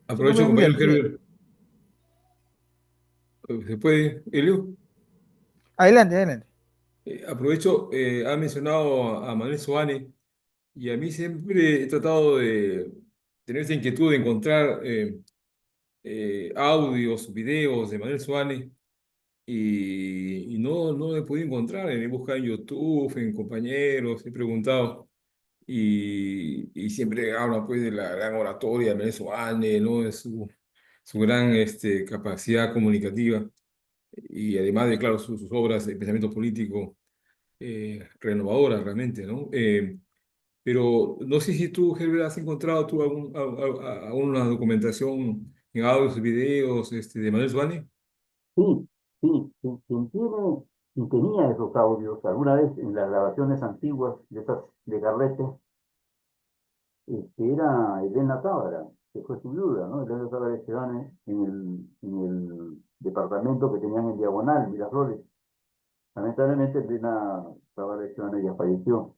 aprovecho, compañero compañero Emiliano, sí. Herbert. ¿Se puede, Elio? Adelante, adelante. Aprovecho, ha mencionado a Manuel Soane y a mí siempre he tratado de tener esa inquietud de encontrar audios, videos de Manuel Soane y no he podido encontrar. He buscado en YouTube, en compañeros, he preguntado y siempre habla pues de la gran oratoria de Manuel Soane, ¿no? De su gran capacidad comunicativa y además de, claro, sus obras de pensamiento político renovadoras realmente, ¿no? Pero no sé si tú, Herbert, has encontrado tú alguna documentación en audios, videos de Manuel Suárez. Sí, sí, quien tiene y tenía esos audios, alguna vez en las grabaciones antiguas de esas de Garrete, era Elena Tábara, que fue su viuda, ¿no? Elena Tábara Esteban en el departamento que tenían en Diagonal, Miraflores. Lamentablemente Elena Tábara Esteban ya falleció.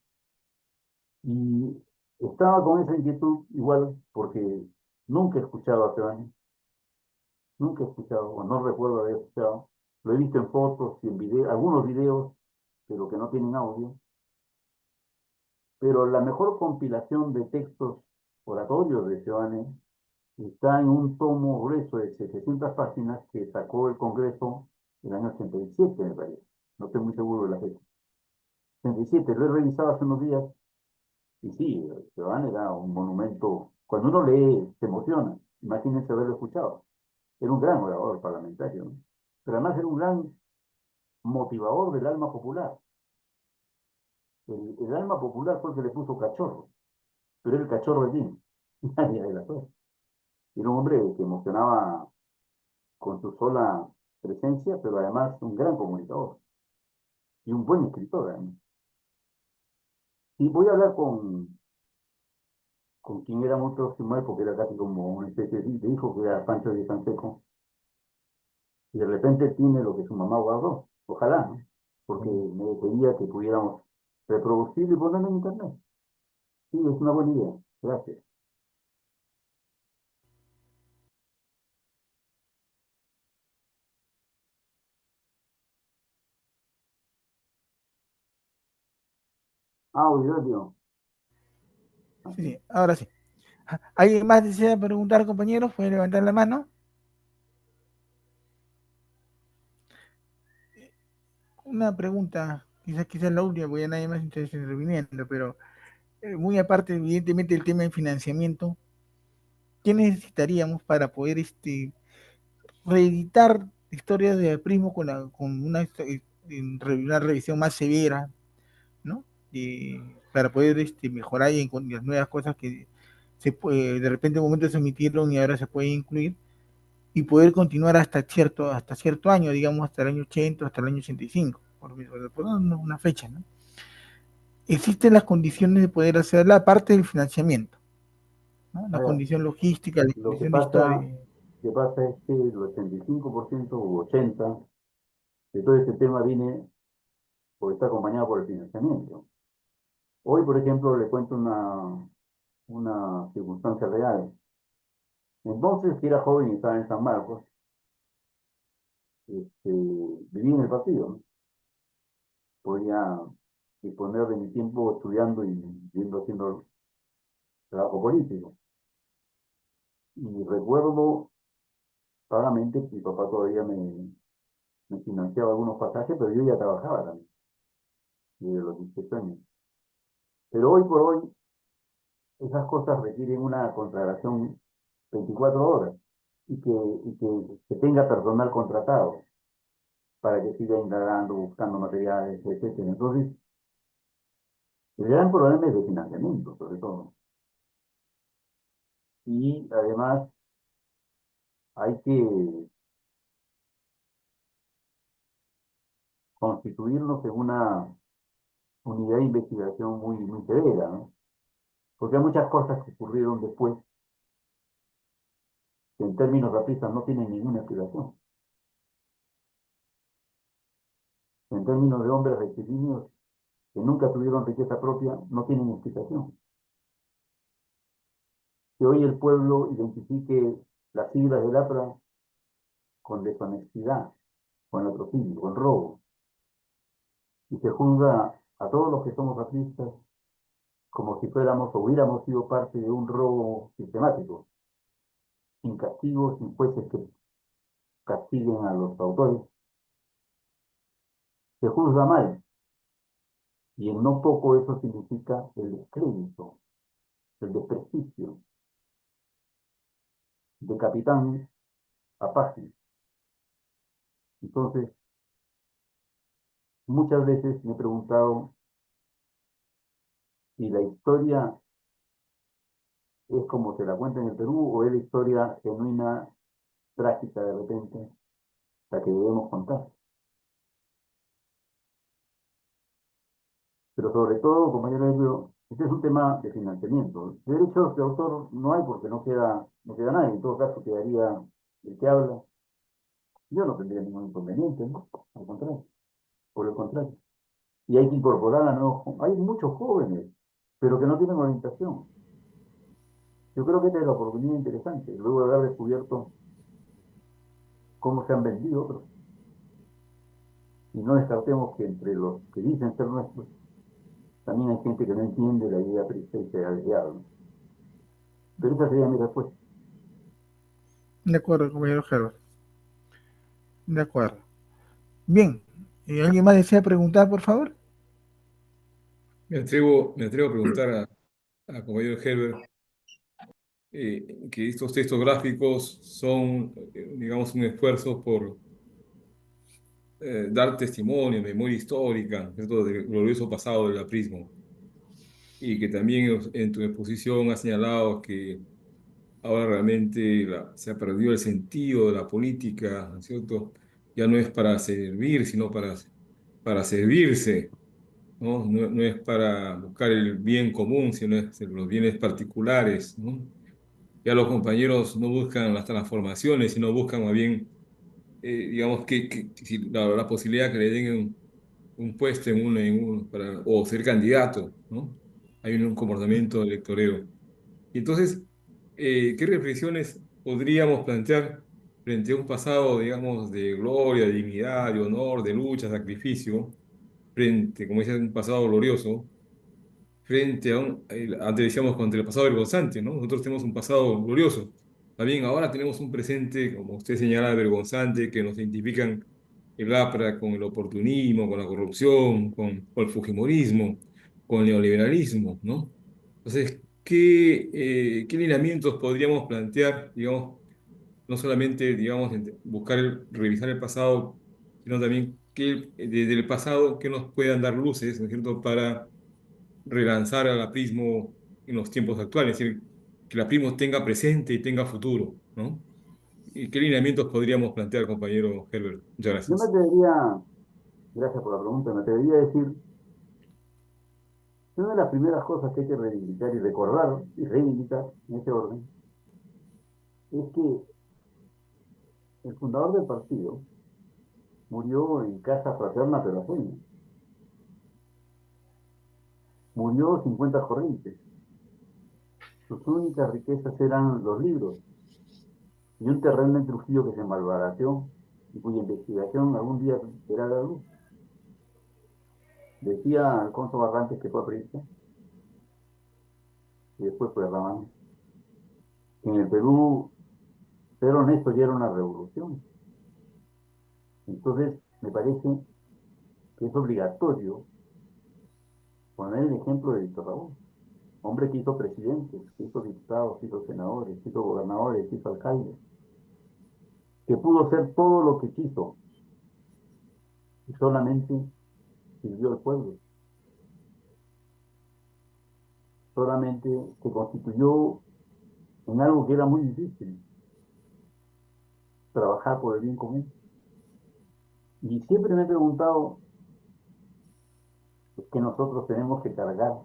Y estaba con esa inquietud igual porque nunca he escuchado a Esteban, nunca he escuchado, o no recuerdo haber escuchado. Lo he visto en fotos y en videos, algunos videos, pero que no tienen audio. Pero la mejor compilación de textos oratorios de Seoane está en un tomo grueso de 700 páginas que sacó el Congreso en el año 87, me parece. No estoy muy seguro de la fecha. 87, lo he revisado hace unos días. Y sí, Seoane era un monumento. Cuando uno lee, se emociona. Imagínense haberlo escuchado. Era un gran orador parlamentario, ¿no? Pero además era un gran motivador del alma popular. El alma popular fue el que le puso cachorro, pero era el cachorro de quién, nadie de la cosa. Era un hombre que emocionaba con su sola presencia, pero además un gran comunicador y un buen escritor, además. Y voy a hablar con quien era muy próximo a él, porque era casi como una especie de hijo, que era Pancho de Canseco, y de repente tiene lo que su mamá guardó. Ojalá, ¿no? Porque me pedía que pudiéramos reproducirlo y ponerlo en internet. Sí, es una buena idea. Gracias. Audio. Sí, sí, ahora sí. ¿Alguien más desea preguntar, compañeros? ¿Puede levantar la mano? Una pregunta, quizás la última, porque ya nadie más está interviniendo, pero muy aparte, evidentemente, del tema de financiamiento, ¿qué necesitaríamos para poder reeditar historias de Primo con una revisión más severa, ¿no? Para poder mejorar y con las nuevas cosas que de repente en un momento se omitieron y ahora se puede incluir y poder continuar hasta cierto año, digamos hasta el año 80, hasta el año 85, por una fecha, ¿no? Existen las condiciones de poder hacer la parte del financiamiento. ¿no? La Ahora, condición logística, la lo condición de historia. que pasa es que el 85% u 80% de todo este tema viene o está acompañado por el financiamiento. Hoy, por ejemplo, le cuento una circunstancia real. Entonces, que era joven y estaba en San Marcos, viví en el partido, ¿no? Podía disponer de mi tiempo estudiando y viendo haciendo trabajo político. Y recuerdo claramente que mi papá todavía me financiaba algunos pasajes, pero yo ya trabajaba también, desde los 17 años. Pero hoy por hoy, esas cosas requieren una contratación 24 horas y que se tenga personal contratado para que siga indagando, buscando materiales, etcétera. Entonces, el gran problema es de financiamiento, sobre todo. Y además hay que constituirnos en una unidad de investigación muy severa, ¿no? Porque hay muchas cosas que ocurrieron después que en términos racistas no tienen ninguna explicación. En términos de hombres rectilíneos que nunca tuvieron riqueza propia, no tienen explicación. Que hoy el pueblo identifique las siglas del APRA con deshonestidad, con latrocinio, con robo, y se juzga a todos los que somos racistas como si fuéramos o hubiéramos sido parte de un robo sistemático, sin castigo, sin jueces que castiguen a los autores, se juzga mal, y en no poco eso significa el descrédito, el desprestigio de capitán a página. Entonces, muchas veces me he preguntado si la historia es como se la cuenta en el Perú o es la historia genuina, trágica de repente, la que debemos contar. Pero sobre todo, compañero Elvio, este es un tema de financiamiento. Derechos de autor no hay porque no queda nadie. En todo caso, quedaría el que habla. Yo no tendría ningún inconveniente, ¿no? Al contrario, por el contrario. Y hay que incorporar a nuevos. Hay muchos jóvenes, pero que no tienen orientación. Yo creo que esta es la oportunidad interesante, luego de haber descubierto cómo se han vendido otros. Y no descartemos que entre los que dicen ser nuestros, también hay gente que no entiende la idea periférica del diablo. Pero esa sería mi respuesta. De acuerdo, compañero Herbert. De acuerdo. Bien. ¿Alguien más desea preguntar, por favor? Me atrevo a preguntar a compañero Herbert que estos textos gráficos son, digamos, un esfuerzo por dar testimonio, memoria histórica, ¿cierto?, del glorioso pasado del aprismo. Y que también en tu exposición has señalado que ahora realmente se ha perdido el sentido de la política, ¿no es cierto? Ya no es para servir, sino para servirse, ¿no? No es para buscar el bien común, sino los bienes particulares, ¿no? Ya los compañeros no buscan las transformaciones, sino buscan más bien, digamos, si la posibilidad que le den un puesto o ser candidato, ¿no? Hay un comportamiento electorero. Y entonces, ¿qué reflexiones podríamos plantear frente a un pasado, digamos, de gloria, de dignidad, de honor, de lucha, sacrificio, frente, como decía, un pasado glorioso, frente a antes decíamos contra el pasado vergonzante, ¿no? Nosotros tenemos un pasado glorioso. También ahora tenemos un presente, como usted señala, vergonzante, que nos identifican el APRA con el oportunismo, con la corrupción, con el fujimorismo, con el neoliberalismo, ¿no? Entonces, ¿qué lineamientos podríamos plantear, digamos, no solamente, digamos, buscar revisar el pasado, sino también desde el pasado, que nos puedan dar luces, ¿no es cierto?, para relanzar al aprismo en los tiempos actuales, es decir, que el aprismo tenga presente y tenga futuro, ¿no? ¿Y qué lineamientos podríamos plantear, compañero Herbert? Muchas Yo me gracias. atrevería, gracias por la pregunta, me atrevería a decir Una de las primeras cosas que hay que reivindicar y recordar y reivindicar en ese orden es que el fundador del partido murió en casa fraterna pero ajena. Murió 50 corrientes. Sus únicas riquezas eran los libros y un terreno en Trujillo que se malbarateó y cuya investigación algún día verá la luz. Decía Alfonso Barrantes, que fue aprista y después fue Ramán, que en el Perú ser honesto ya era una revolución. Entonces, me parece que es obligatorio poner el ejemplo de Víctor Raúl, hombre que hizo presidentes, que hizo diputados, que hizo senadores, que hizo gobernadores, que hizo alcaldes, que pudo ser todo lo que quiso y solamente sirvió al pueblo, solamente se constituyó en algo que era muy difícil, trabajar por el bien común. Y siempre me he preguntado, ¿es que nosotros tenemos que cargar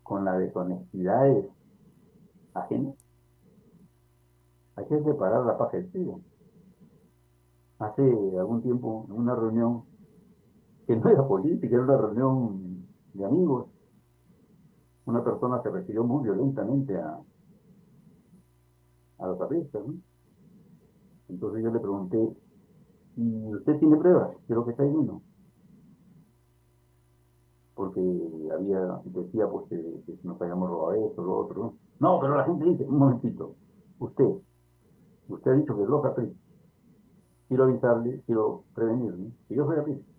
con las deshonestidades ajenas? Hay que separar la paja del trigo. Hace algún tiempo, en una reunión que no era política, era una reunión de amigos, una persona se refirió muy violentamente a los artistas, ¿no? Entonces yo le pregunté, ¿y usted tiene pruebas de lo que está diciendo? Porque decía pues que nos habíamos robado esto, lo otro, ¿no? No, pero la gente dice, un momentito, usted ha dicho que es loca, quiero avisarle, quiero prevenirle, que yo soy artista.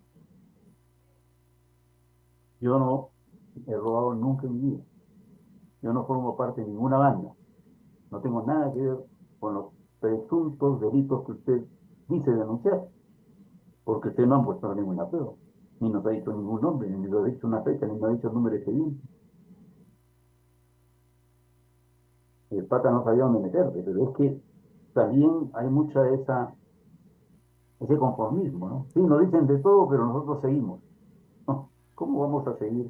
Yo no he robado nunca en mi vida. Yo no formo parte de ninguna banda. No tengo nada que ver con los presuntos delitos que usted dice denunciar, porque usted no ha puesto ninguna prueba, ni nos ha dicho ningún nombre, ni nos ha dicho una fecha, ni nos ha dicho el número de expediente. El pata no sabía dónde meterse, pero es que también hay mucha ese conformismo, ¿no? Sí, nos dicen de todo, pero nosotros seguimos, ¿no? ¿Cómo vamos a seguir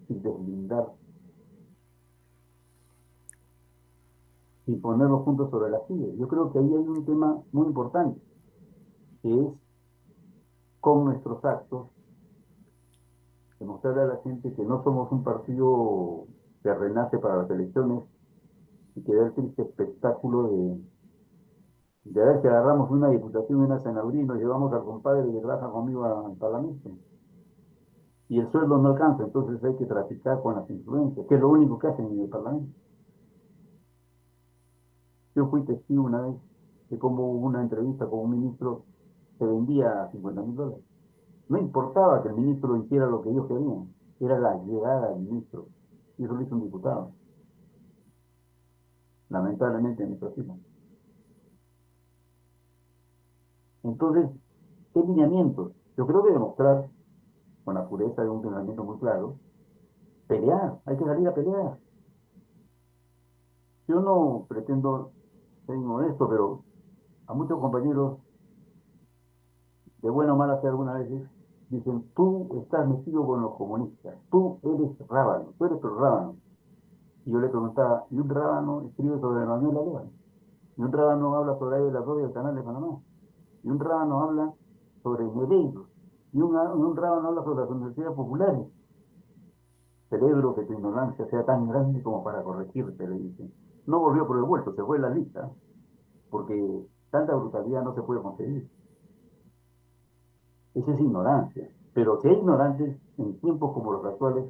sin deslindar, sin poner los puntos sobre las sillas? Yo creo que ahí hay un tema muy importante, que es con nuestros actos demostrarle a la gente que no somos un partido que renace para las elecciones y que da el triste espectáculo de ver que agarramos una diputación y una senaduría y nos llevamos al compadre que trabaja conmigo al Parlamento. Y el sueldo no alcanza, entonces hay que traficar con las influencias, que es lo único que hacen en el Parlamento. Yo fui testigo una vez de cómo hubo una entrevista con un ministro que vendía a $50.000. No importaba que el ministro hiciera lo que ellos querían, era la llegada del ministro. Y eso lo hizo un diputado, lamentablemente en nuestro país. Entonces, ¿qué lineamientos? Yo creo que demostrar con la pureza de un pensamiento muy claro, pelear, hay que salir a pelear. Yo no pretendo ser inmodesto, pero a muchos compañeros, de buena o mala fe algunas veces, dicen, tú estás metido con los comunistas, tú eres rábano, tú eres pro rábano. Y yo le preguntaba, ¿y un rábano escribe sobre Manuel Alévalo? ¿Y un rábano habla sobre el arroyo del canal de Panamá? ¿Y un rábano habla sobre Medeiros? ¿Y un rábano habla sobre las universidades populares? Celebro que tu ignorancia sea tan grande como para corregirte, le dice. No volvió por el vuelto, se fue en la lista, porque tanta brutalidad no se puede conseguir. Esa es ignorancia. Pero si hay ignorantes en tiempos como los actuales,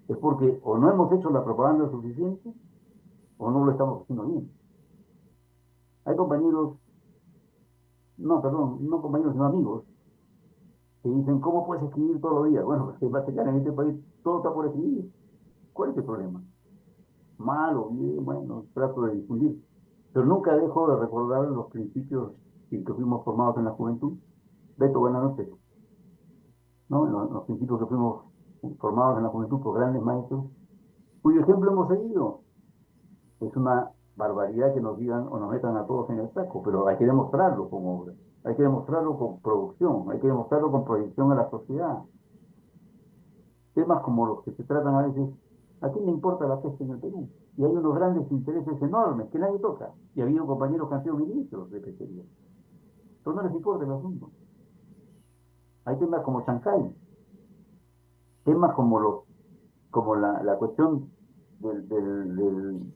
es porque o no hemos hecho la propaganda suficiente o no lo estamos haciendo bien. Hay compañeros, no, perdón, no compañeros, sino amigos, que dicen, ¿cómo puedes escribir todos los días? Bueno, pues que básicamente en este país todo está por escribir. ¿Cuál es el problema? Malo, bien, bueno, trato de difundir. Pero nunca dejo de recordar los principios en que fuimos formados en la juventud. Beto, buenas noches. ¿No? Los principios que fuimos formados en la juventud por grandes maestros, cuyo ejemplo hemos seguido. Es una barbaridad que nos digan o nos metan a todos en el saco, pero hay que demostrarlo con obra, hay que demostrarlo con producción, hay que demostrarlo con proyección a la sociedad. Temas como los que se tratan a veces, ¿a quién le importa la pesca en el Perú? Y hay unos grandes intereses enormes que nadie toca. Y ha habido compañeros que han sido ministros de pesquería. Pero no les importa el asunto. Hay temas como Chancay, temas como la cuestión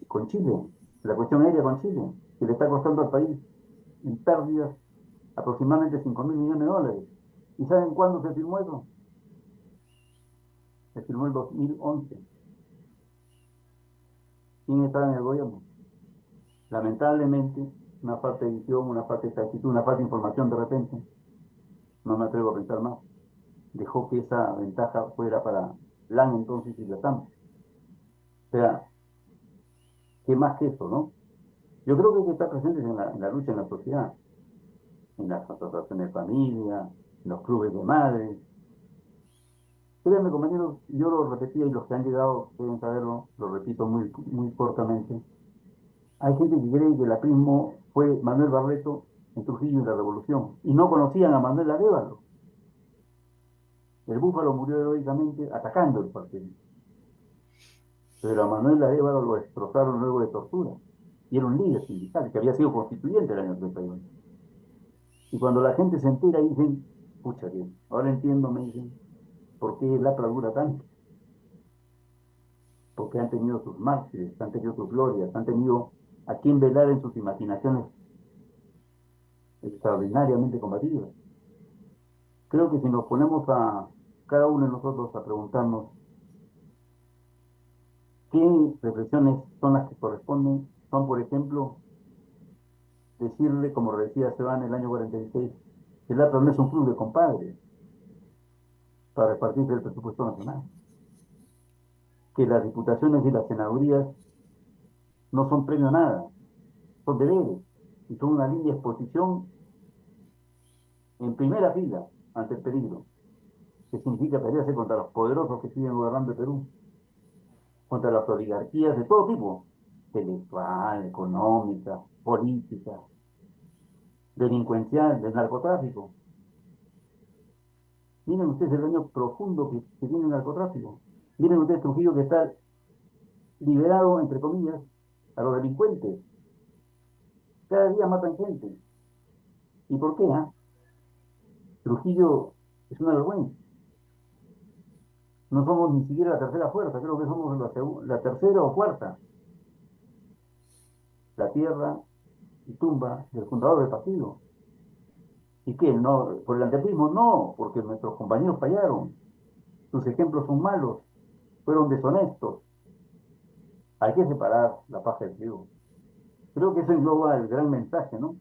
con Chile, la cuestión aérea con Chile, que le está costando al país en pérdidas aproximadamente 5.000 millones de dólares. ¿Y saben cuándo se firmó eso? Se firmó en 2011. ¿Quién estaba en el gobierno? Lamentablemente, una falta de visión, una falta de exactitud, una falta de información de repente, no me atrevo a pensar más, dejó que esa ventaja fuera para LAN entonces y LATAM. O sea, ¿qué más que eso, no? Yo creo que hay que estar presentes en la lucha en la sociedad, en las asociaciones de familia, en los clubes de madres. Créanme, compañeros, yo lo repetía y los que han llegado deben saberlo, lo repito muy, muy cortamente. Hay gente que cree que el aprismo fue Manuel Barreto en Trujillo y la Revolución, y no conocían a Manuel Arévalo. El Búfalo murió heroicamente atacando el partido, pero a Manuel Arévalo lo destrozaron luego de tortura, y era un líder sindical que había sido constituyente el año 31. Y cuando la gente se entera dicen, pucha bien, ahora entiendo, me dicen, por qué el APRA dura tanto, porque han tenido sus mártires, han tenido sus glorias, han tenido a quien velar en sus imaginaciones extraordinariamente combativas. Creo que si nos ponemos a cada uno de nosotros a preguntarnos qué reflexiones son las que corresponden, son, por ejemplo, decirle, como decía Esteban en el año 46, que el APRA no es un club de compadres para repartirse el presupuesto nacional, que las diputaciones y las senadurías no son premio a nada, son deberes y son una línea de exposición en primera fila ante el peligro, que significa pelearse contra los poderosos que siguen gobernando el Perú, contra las oligarquías de todo tipo, intelectual, económica, política, delincuencial, del narcotráfico. Miren ustedes el daño profundo que tiene el narcotráfico. Miren ustedes Trujillo que está liberado, entre comillas, a los delincuentes. Cada día matan gente. ¿Y por qué? Trujillo es una vergüenza. No somos ni siquiera la tercera fuerza, creo que somos la tercera o cuarta. La tierra y tumba del fundador del partido. ¿Y qué? No, por el antepismo no, porque nuestros compañeros fallaron. Sus ejemplos son malos, fueron deshonestos. Hay que separar la paja del trigo. Creo que eso engloba el gran mensaje, ¿no?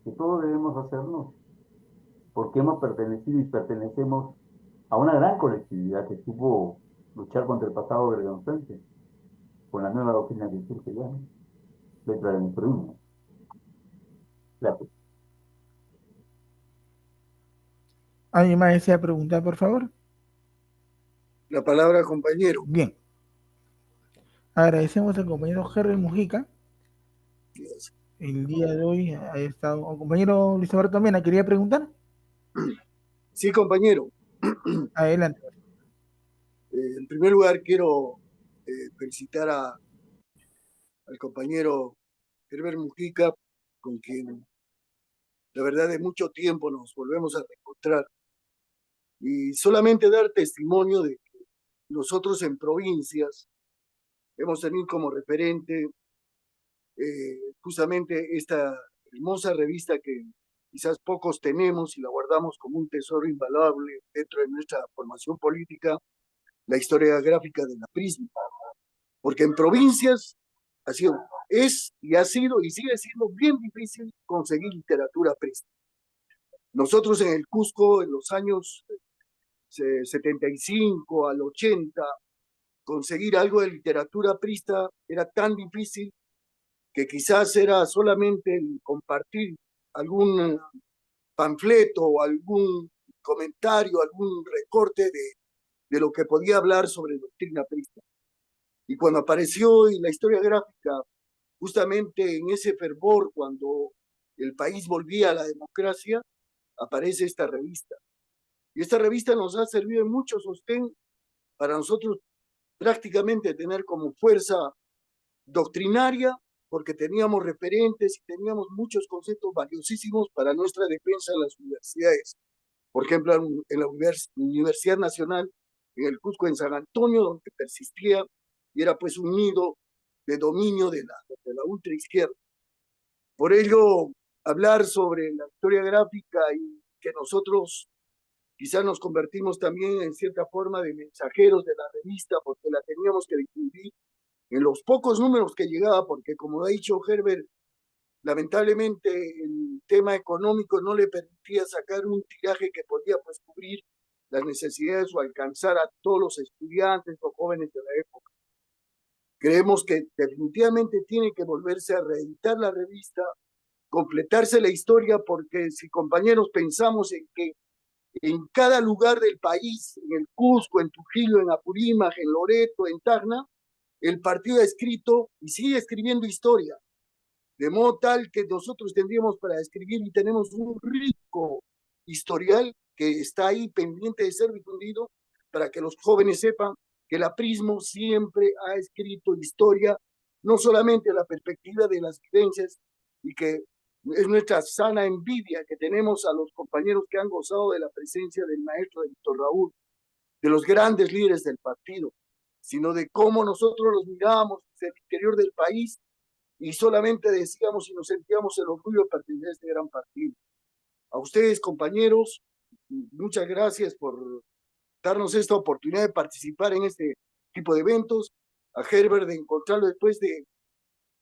Que todos debemos hacernos porque hemos pertenecido y pertenecemos a una gran colectividad que supo luchar contra el pasado vergonzante con la nueva doctrina que surge ya, ¿no? Letra de nuestro himno. Gracias. ¿Alguien más desea preguntar, por favor? La palabra, compañero. Bien. Agradecemos al compañero Henry Mujica. El día de hoy ha estado. El compañero Luis Alberto Mena, ¿quería preguntar? Sí, compañero. Adelante. En primer lugar, quiero felicitar al compañero Herbert Mujica, con quien la verdad de mucho tiempo nos volvemos a reencontrar. Y solamente dar testimonio de que nosotros en provincias hemos tenido como referente justamente esta hermosa revista que quizás pocos tenemos y la guardamos como un tesoro invaluable dentro de nuestra formación política, la historia gráfica de la Prisma. Porque en provincias ha sido, es y ha sido y sigue siendo bien difícil conseguir literatura prista. Nosotros en el Cusco, en los años 75 al 80, conseguir algo de literatura prista era tan difícil que quizás era solamente el compartir algún panfleto o algún comentario, algún recorte de lo que podía hablar sobre doctrina prista. Y cuando apareció en la historia gráfica, justamente en ese fervor, cuando el país volvía a la democracia, aparece esta revista. Y esta revista nos ha servido en mucho sostén para nosotros prácticamente tener como fuerza doctrinaria, porque teníamos referentes y teníamos muchos conceptos valiosísimos para nuestra defensa en las universidades. Por ejemplo, en la Universidad Nacional, en el Cusco, en San Antonio, donde persistía y era pues un nido de dominio de la ultraizquierda. Por ello, hablar sobre la historia gráfica y que nosotros quizás nos convertimos también en cierta forma de mensajeros de la revista, porque la teníamos que difundir en los pocos números que llegaba, porque como ha dicho Herbert, lamentablemente el tema económico no le permitía sacar un tiraje que podía pues cubrir las necesidades o alcanzar a todos los estudiantes o jóvenes de la época. Creemos que definitivamente tiene que volverse a reeditar la revista, completarse la historia, porque si compañeros pensamos en que en cada lugar del país, en el Cusco, en Trujillo, en Apurímac, en Loreto, en Tacna, el partido ha escrito y sigue escribiendo historia, de modo tal que nosotros tendríamos para escribir y tenemos un rico historial que está ahí pendiente de ser difundido para que los jóvenes sepan que el aprismo siempre ha escrito historia, no solamente a la perspectiva de las vivencias, y que es nuestra sana envidia que tenemos a los compañeros que han gozado de la presencia del maestro de Víctor Raúl, de los grandes líderes del partido, sino de cómo nosotros los mirábamos desde el interior del país y solamente decíamos y nos sentíamos el orgullo de pertenecer a este gran partido. A ustedes, compañeros, muchas gracias por darnos esta oportunidad de participar en este tipo de eventos. A Herbert de encontrarlo después de,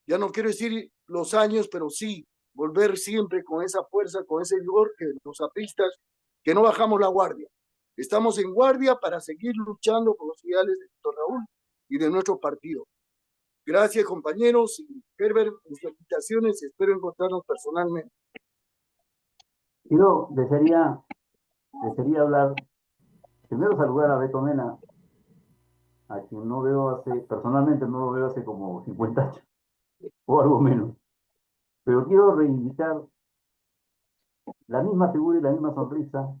ya no quiero decir los años, pero sí, volver siempre con esa fuerza, con ese vigor, que los apristas, que no bajamos la guardia. Estamos en guardia para seguir luchando por los ideales de Víctor Raúl y de nuestro partido. Gracias, compañeros. Herbert, mis felicitaciones. Espero encontrarnos personalmente. Yo desearía hablar, primero saludar a Beto Mena, a quien no veo personalmente no lo veo hace como 50 años, o algo menos. Pero quiero reivindicar la misma figura y la misma sonrisa,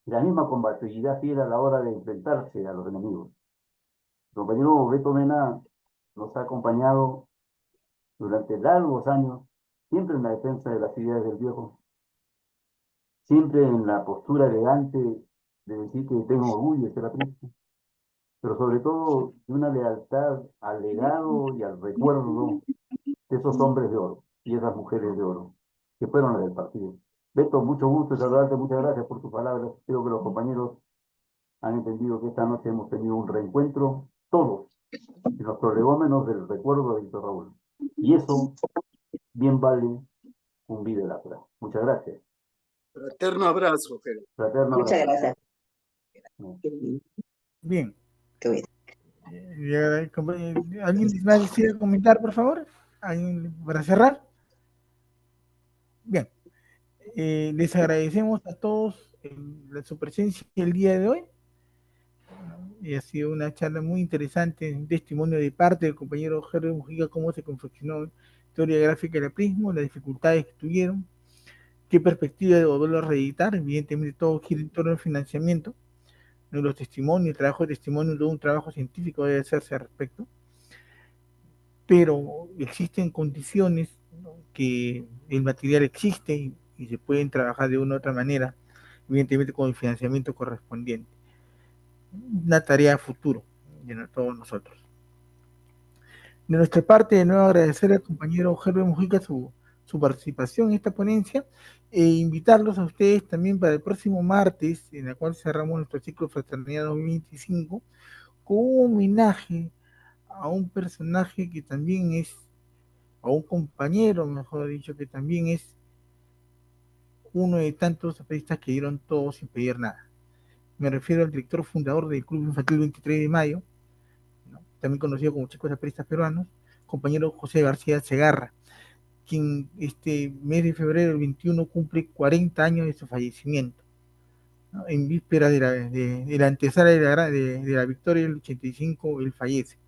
y la misma combatividad fiel a la hora de enfrentarse a los enemigos. El compañero Beto Mena nos ha acompañado durante largos años, siempre en la defensa de las ideas del viejo, siempre en la postura elegante de decir que tengo orgullo de ser aprista, pero sobre todo de una lealtad al legado y al recuerdo de esos hombres de oro y esas mujeres de oro que fueron las del partido. Beto, mucho gusto en saludarte, muchas gracias por tus palabras. Creo que los compañeros han entendido que esta noche hemos tenido un reencuentro, todos, en los prolegómenos del recuerdo de Víctor Raúl. Y eso bien vale un video de la prueba. Muchas gracias. Fraterno abrazo, Herbert. Fraterno Muchas abrazo. gracias. Bien. Qué bien. ¿Alguien más quiere comentar, por favor? ¿Alguien para cerrar? Bien. Les agradecemos a todos su presencia el día de hoy. Ha sido una charla muy interesante, un testimonio de parte del compañero Herbert Mujica, cómo se confeccionó historia gráfica del aprismo, las dificultades que tuvieron, qué perspectiva de volverlo a reeditar. Evidentemente todo gira en torno al financiamiento, no los testimonios, el trabajo de testimonio, todo un trabajo científico debe hacerse al respecto, pero existen condiciones, ¿no?, que el material existe y se pueden trabajar de una u otra manera, evidentemente con el financiamiento correspondiente. Una tarea a futuro de todos nosotros. De nuestra parte, de nuevo agradecer al compañero Herbert Mujica su participación en esta ponencia e invitarlos a ustedes también para el próximo martes, en el cual cerramos nuestro ciclo Fraternidad 2025, con un homenaje a un personaje que también es, a un compañero, mejor dicho, que también es uno de tantos apristas que dieron todo sin pedir nada. Me refiero al director fundador del Club Infantil 23 de Mayo, ¿no?, también conocido como Chicos Apristas Peruanos, compañero José García Segarra, quien este mes de febrero, el 21, cumple 40 años de su fallecimiento, ¿no? En víspera de la antesala de la victoria del 85, él fallece.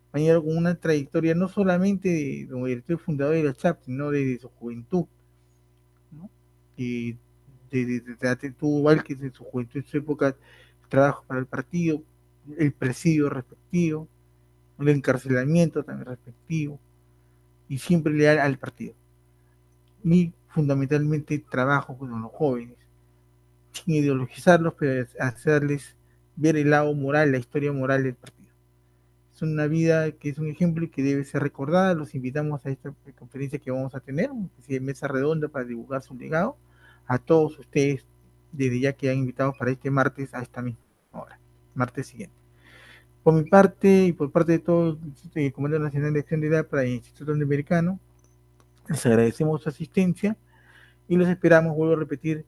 Compañero con una trayectoria no solamente como director fundador de la CHAP, sino desde su juventud, ¿no? Y tuvo igual que desde su juventud, en su época, trabajo para el partido, el presidio respectivo, el encarcelamiento también respectivo, y siempre leal al partido. Y fundamentalmente trabajo con los jóvenes, sin ideologizarlos, pero hacerles ver el lado moral, la historia moral del partido. Es una vida que es un ejemplo y que debe ser recordada. Los invitamos a esta conferencia que vamos a tener, una especie de mesa redonda para divulgar su legado. A todos ustedes, desde ya que han invitado para este martes a esta misma hora, martes siguiente. Por mi parte y por parte de todo el Comando Nacional de Acción de Edad para el Instituto Interamericano, les agradecemos su asistencia y los esperamos, vuelvo a repetir,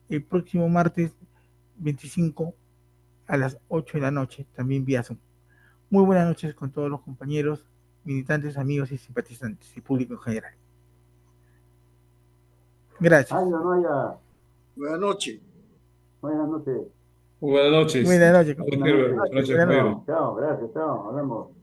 el próximo martes 25 a las 8 de la noche, también vía Zoom. Muy buenas noches con todos los compañeros, militantes, amigos y simpatizantes y público en general. Gracias. No haya. Buenas noches. Buenas noches. Buenas noches. Buenas noches. Buenas noches. Chao, gracias, chao, hablamos.